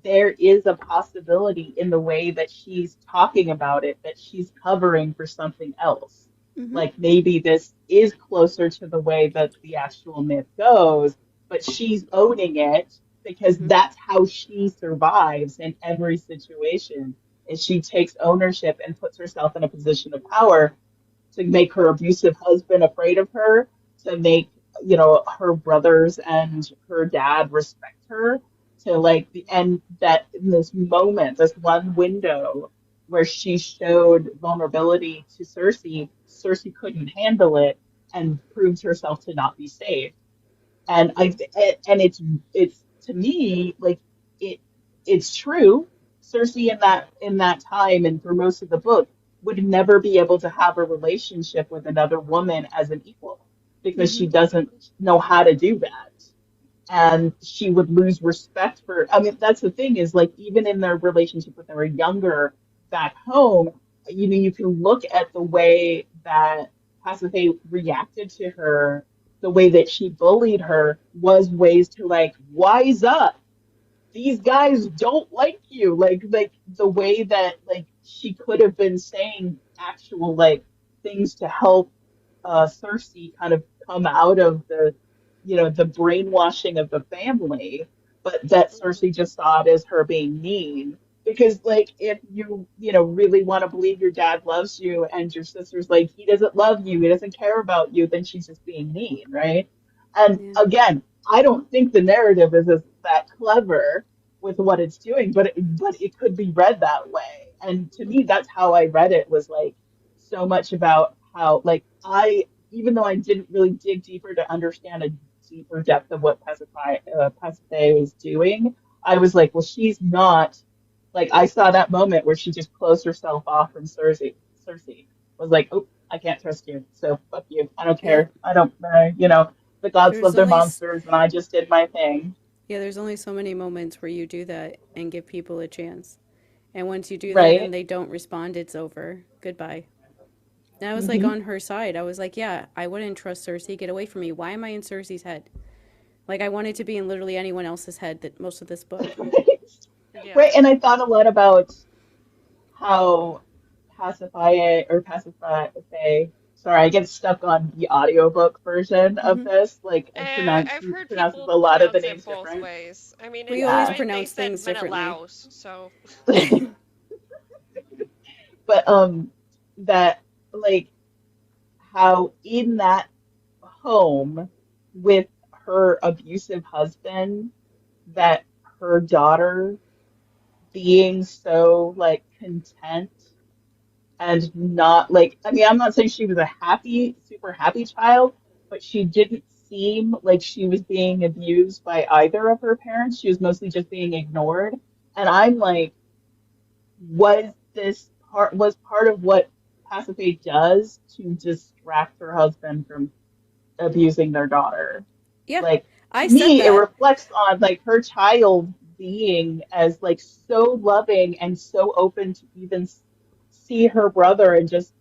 there is a possibility in the way that she's talking about it that she's covering for something else. Mm-hmm. Like maybe this is closer to the way that the actual myth goes, but she's owning it because Mm-hmm. that's how she survives in every situation. Is she takes ownership and puts herself in a position of power to make her abusive husband afraid of her, to make, her brothers and her dad respect her, to like the end that in this moment, this one window where she showed vulnerability to Cersei, Cersei couldn't handle it and proved herself to not be safe. And I and it's to me like it it's true. Cersei in that time and through most of the book would never be able to have a relationship with another woman as an equal because she Mm-hmm. doesn't know how to do that, and she would lose respect for. I mean, that's the thing is like even in their relationship when they were younger back home, you can look at the way that Pasiphae reacted to her, the way that she bullied her was ways to like wise up. These guys don't like you. Like the way that like she could have been saying actual like things to help Cersei kind of come out of the brainwashing of the family, but that Mhm. Cersei just saw it as her being mean. Because like if you really want to believe your dad loves you and your sister's like he doesn't love you, he doesn't care about you, then she's just being mean, right? And Yeah. again, I don't think the narrative is that clever with what it's doing, but it could be read that way. And to me, Mhm. that's how I read it was like so much about how like I even though I didn't really dig deeper to understand a deeper depth of what Pasiphae was doing, I was like, well, she's not like I saw that moment where she just closed herself off from Cersei. Cersei was like, oh, I can't trust you, so fuck you. I don't Yeah. care. I don't, the gods There's love their only monsters, and I just did my thing. yeah, there's only so many moments where you do that and give people a chance. And once you do that and Right? they don't respond, it's over. Goodbye. And I was like Hmm. on her side. I was like, yeah, I wouldn't trust Cersei. Get away from me. Why am I in Cersei's head? Like I wanted to be in literally anyone else's head that most of this book. Yeah. Right. And I thought a lot about how Pacify. Sorry, I get stuck on the audiobook version of Mm-hmm. this. Like it I've heard pronounces people a lot of the pronounce it names both different. ways. I mean, We in always Yeah. mine they pronounce said things differently. Menelaus, so But that like how in that home with her abusive husband. that her daughter being so like content and not like, I mean, I'm not saying she was a happy, super happy child, but she didn't seem like she was being abused by either of her parents. She was mostly just being ignored. And I'm like, was part of what Pasiphae does to distract her husband from abusing their daughter? Yeah, Like, to I said me, it that. reflects on like her child being as like so loving and so open to even see her brother and just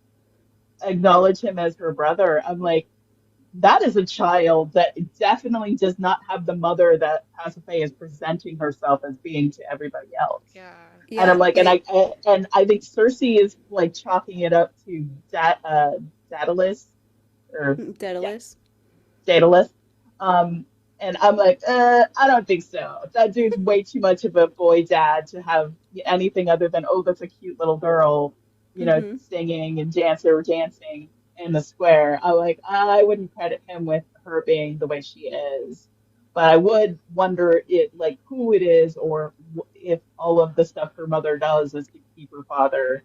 acknowledge him as her brother. I'm like, that is a child that definitely does not have the mother that Pasiphae is presenting herself as being to everybody else. Yeah. And I'm Yeah, like, like and I think Cersei is like chalking it up to Daedalus, or yeah, Daedalus. Daedalus. Um, and I'm like, I don't think so. That dude's way too much of a boy dad to have anything other than, oh, that's a cute little girl, Mm-hmm. singing and dancing in the square. I'm like, I wouldn't credit him with her being the way she is. But I would wonder like who it is, or if all of the stuff her mother does is to keep her father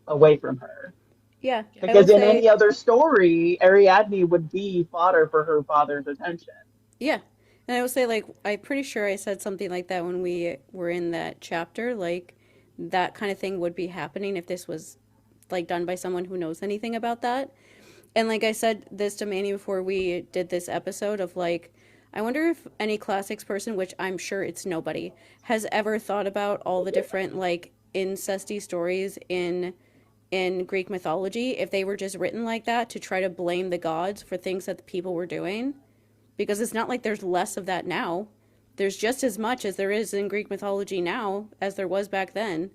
away from her. Yeah, Yeah. I will Because in say, any other story, Ariadne would be fodder for her father's attention. yeah. And I will say, like, I'm pretty sure I said something like that when we were in that chapter. Like, that kind of thing would be happening if this was, like, done by someone who knows anything about that. And, like, I said this to Manny before we did this episode of, like, I wonder if any classics person, which I'm sure it's nobody, has ever thought about all the different, like, incesty stories in Greek mythology, if they were just written like that to try to blame the gods for things that the people were doing, because it's not like there's less of that now. There's just as much as there is in Greek mythology now as there was back then.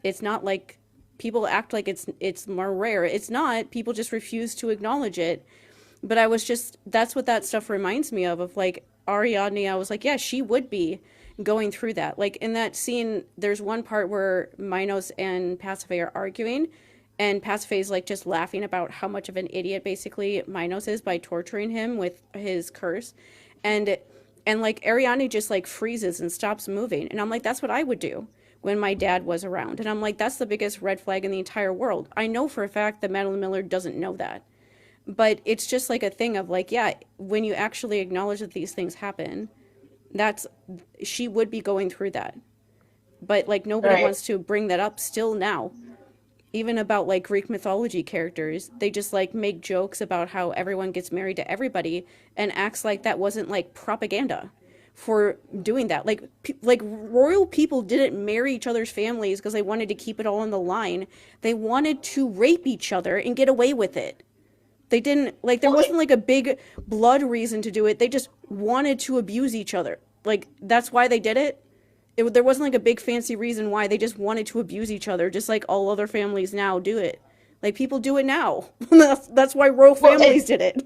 It's not like people act like it's more rare. It's not. People just refuse to acknowledge it. But I was just, that's what that stuff reminds me of like Ariadne. I was like, yeah, she would be going through that. Like in that scene, there's one part where Minos and Pasiphae are arguing, and Pasiphae is like just laughing about how much of an idiot basically Minos is by torturing him with his curse, and like Ariadne just like freezes and stops moving, and I'm like, that's what I would do when my dad was around, and I'm like, that's the biggest red flag in the entire world. I know for a fact that Madeline Miller doesn't know that, but it's just like a thing of like, yeah, when you actually acknowledge that these things happen, that's, she would be going through that. But like nobody Right. wants to bring that up still now. Even about like Greek mythology characters, they just like make jokes about how everyone gets married to everybody and acts like that wasn't like propaganda for doing that. Like royal people didn't marry each other's families because they wanted to keep it all on the line. They wanted to rape each other and get away with it. They didn't like, there Well, wasn't like a big blood reason to do it. They just wanted to abuse each other. Like that's why they did it. There wasn't like a big fancy reason why. They just wanted to abuse each other, just like all other families now do it. Like people do it now. That's why royal well, families did it.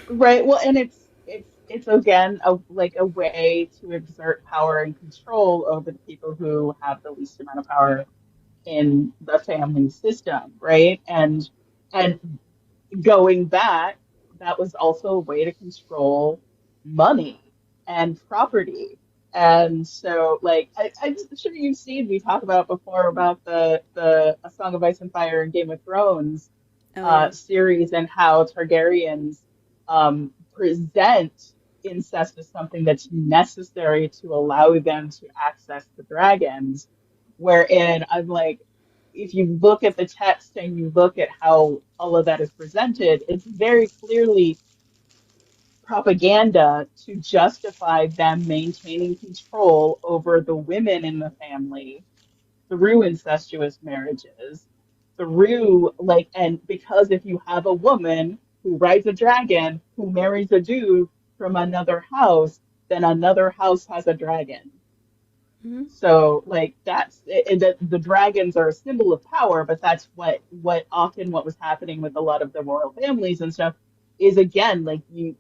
right. Well, and it's again like a way to exert power and control over the people who have the least amount of power in the family system, right? And going back, that was also a way to control money and property. And so, like, I'm sure you've seen me talk about before about the A Song of Ice and Fire and Game of Thrones Oh yeah. series, and how Targaryens present incest as something that's necessary to allow them to access the dragons. Wherein I'm like, if you look at the text and you look at how all of that is presented, it's very clearly propaganda to justify them maintaining control over the women in the family through incestuous marriages, through like, and because if you have a woman who rides a dragon who marries a dude from another house, then another house has a dragon. Mm-hmm. So like that's the dragons are a symbol of power, but that's what often what was happening with a lot of the royal families and stuff is, again, like, you,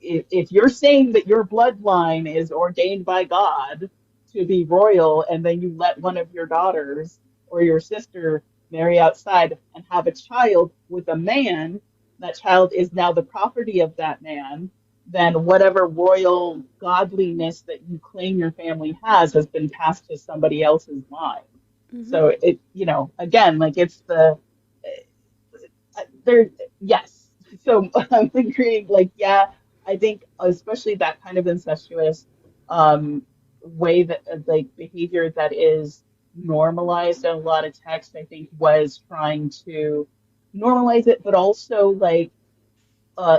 if you're saying that your bloodline is ordained by God to be royal, and then you let one of your daughters or your sister marry outside and have a child with a man, that child is now the property of that man, then whatever royal godliness that you claim your family has been passed to somebody else's line. Mm-hmm. So it, again, like it's there, yes. So I'm agreeing, like, yeah, I think especially that kind of incestuous um way that like behavior that is normalized in a lot of text, I think was trying to normalize it, but also like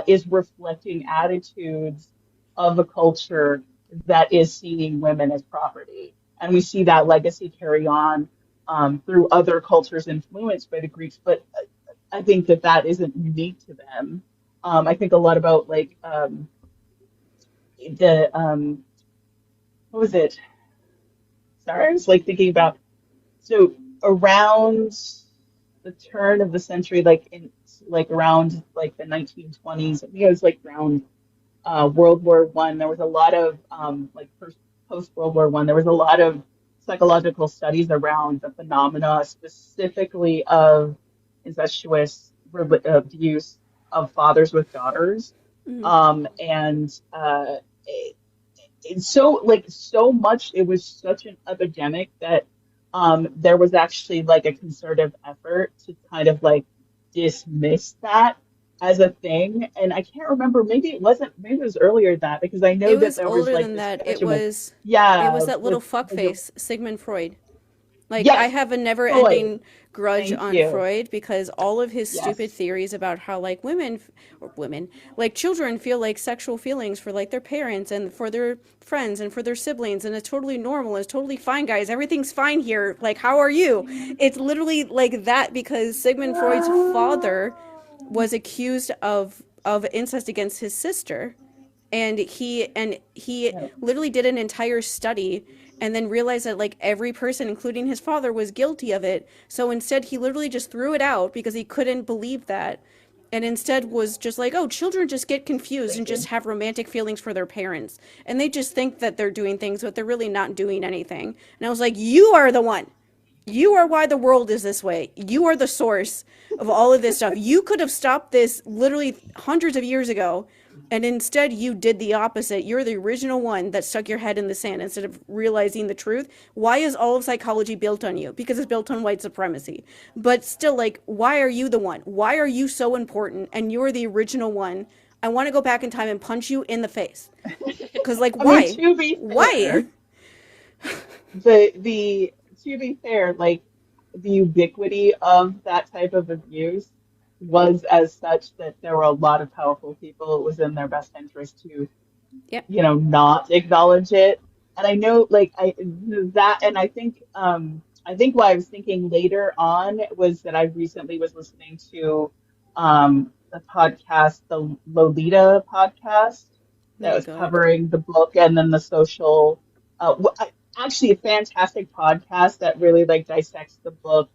is reflecting attitudes of a culture that is seeing women as property. And we see that legacy carry on through other cultures influenced by the Greeks, but I think that that isn't unique to them. I think a lot about like the what was it? Sorry, I was like thinking about so around the turn of the century, like in like around like the 1920s. I think it was like around World War One. There was a lot of like post World War One. There was a lot of psychological studies around the phenomena, specifically of incestuous abuse of fathers with daughters, Mm-hmm. and it's so like so much. It was such an epidemic that there was actually like a concerted effort to kind of like dismiss that as a thing. And I can't remember, maybe it wasn't, maybe it was earlier than that because I It know that was there was older like than this that. connection with, yeah, It was that little with, was it, fuckface, Sigmund Freud. Like, I yes, have a never Freud. ending grudge Thank on you. Freud because all of his stupid Yes. theories about how, like, women, like, children feel like sexual feelings for, like, their parents and for their friends and for their siblings, and it's totally normal, it's totally fine, guys. Everything's fine here. Like, how are you? It's literally like that because Sigmund Freud's father was accused of incest against his sister, and he Yeah. literally did an entire study and then realized that like every person including his father was guilty of it. So instead he literally just threw it out because he couldn't believe that, and instead was just like, oh, children just get confused and Thank just you. have romantic feelings for their parents, and they just think that they're doing things but they're really not doing anything. And I was like, you are the one. You are why the world is this way. You are the source of all of this stuff. You could have stopped this literally hundreds of years ago, and instead you did the opposite. You're the original one that stuck your head in the sand instead of realizing the truth. Why is all of psychology built on you? Because it's built on white supremacy. But still, like, why are you the one? Why are you so important and you're the original one? I want to go back in time and punch you in the face. Because, like, I mean, why? to be Why? fair, the to be fair, like the ubiquity of that type of abuse was as such that there were a lot of powerful people. It was in their best interest to, Yep. not acknowledge it. And I know, like, that, and I think what I was thinking later on was that I recently was listening to the podcast, the Lolita podcast, Oh that my was god. covering the book and then the social, actually a fantastic podcast that really like dissects the book,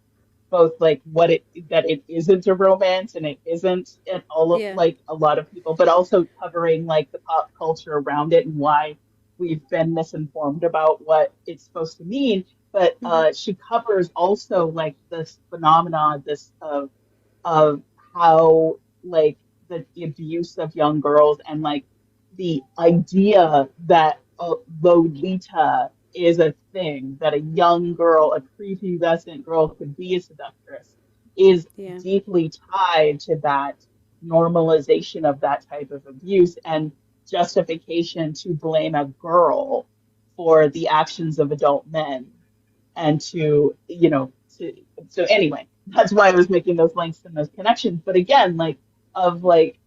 both like what it that it isn't a romance and it isn't, and all of Yeah. like a lot of people, but also covering like the pop culture around it and why we've been misinformed about what it's supposed to mean. But Mm-hmm. she covers also like this phenomenon, this of how like the abuse of young girls and like the idea that Lolita is a thing, that a young girl, a prepubescent girl could be a seductress, is Yeah. deeply tied to that normalization of that type of abuse and justification to blame a girl for the actions of adult men and to, so anyway, that's why I was making those links and those connections. But again, like, of like,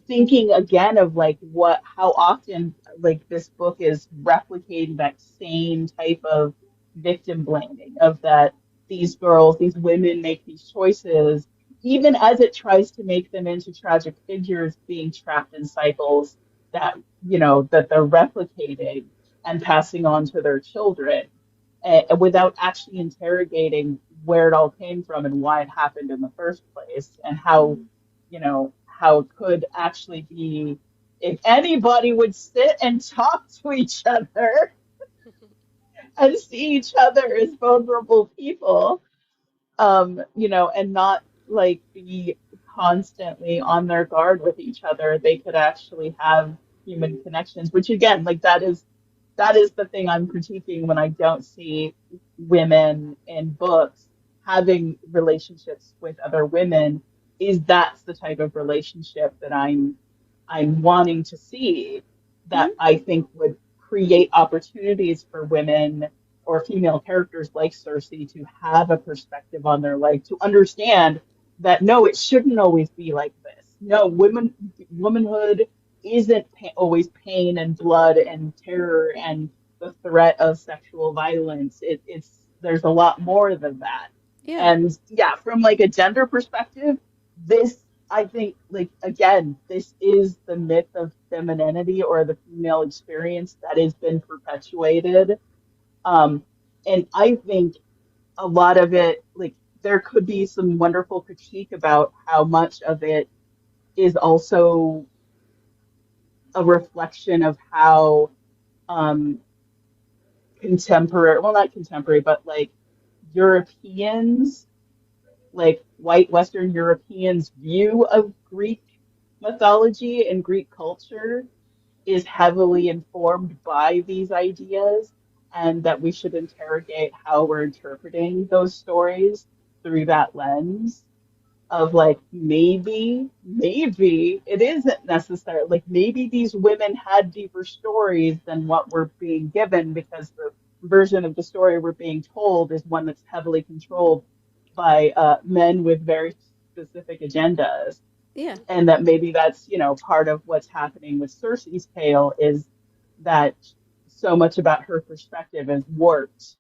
thinking again of like how often like this book is replicating that same type of victim blaming of that these girls, these women make these choices, even as it tries to make them into tragic figures being trapped in cycles that, that they're replicating and passing on to their children, without actually interrogating where it all came from and why it happened in the first place and how, how it could actually be if anybody would sit and talk to each other and see each other as vulnerable people, and not like be constantly on their guard with each other, they could actually have human connections, which again, like that is the thing I'm critiquing when I don't see women in books having relationships with other women, is that's the type of relationship that I'm wanting to see, Hmm. that I think would create opportunities for women or female characters like Cersei to have a perspective on their life, to understand that no, it shouldn't always be like this. No, womanhood isn't always pain and blood and terror and the threat of sexual violence. It's there's a lot more than that. Yeah. And yeah, from like a gender perspective, this I think like again, this is the myth of femininity or the female experience that has been perpetuated. Um, and I think a lot of it, like there could be some wonderful critique about how much of it is also a reflection of how um, contemporary, well, not contemporary, but like Europeans, like white Western Europeans' view of Greek mythology and Greek culture is heavily informed by these ideas, and that we should interrogate how we're interpreting those stories through that lens of like maybe it isn't necessary. Like maybe these women had deeper stories than what we're being given, because the version of the story we're being told is one that's heavily controlled by men with very specific agendas. Yeah. And that maybe that's, you know, part of what's happening with Cersei's tale, is that so much about her perspective is warped,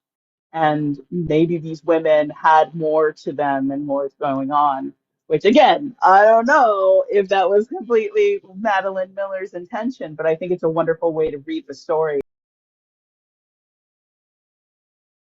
and maybe these women had more to them and more going on, which again, I don't know if that was completely Madeline Miller's intention, but I think it's a wonderful way to read the story.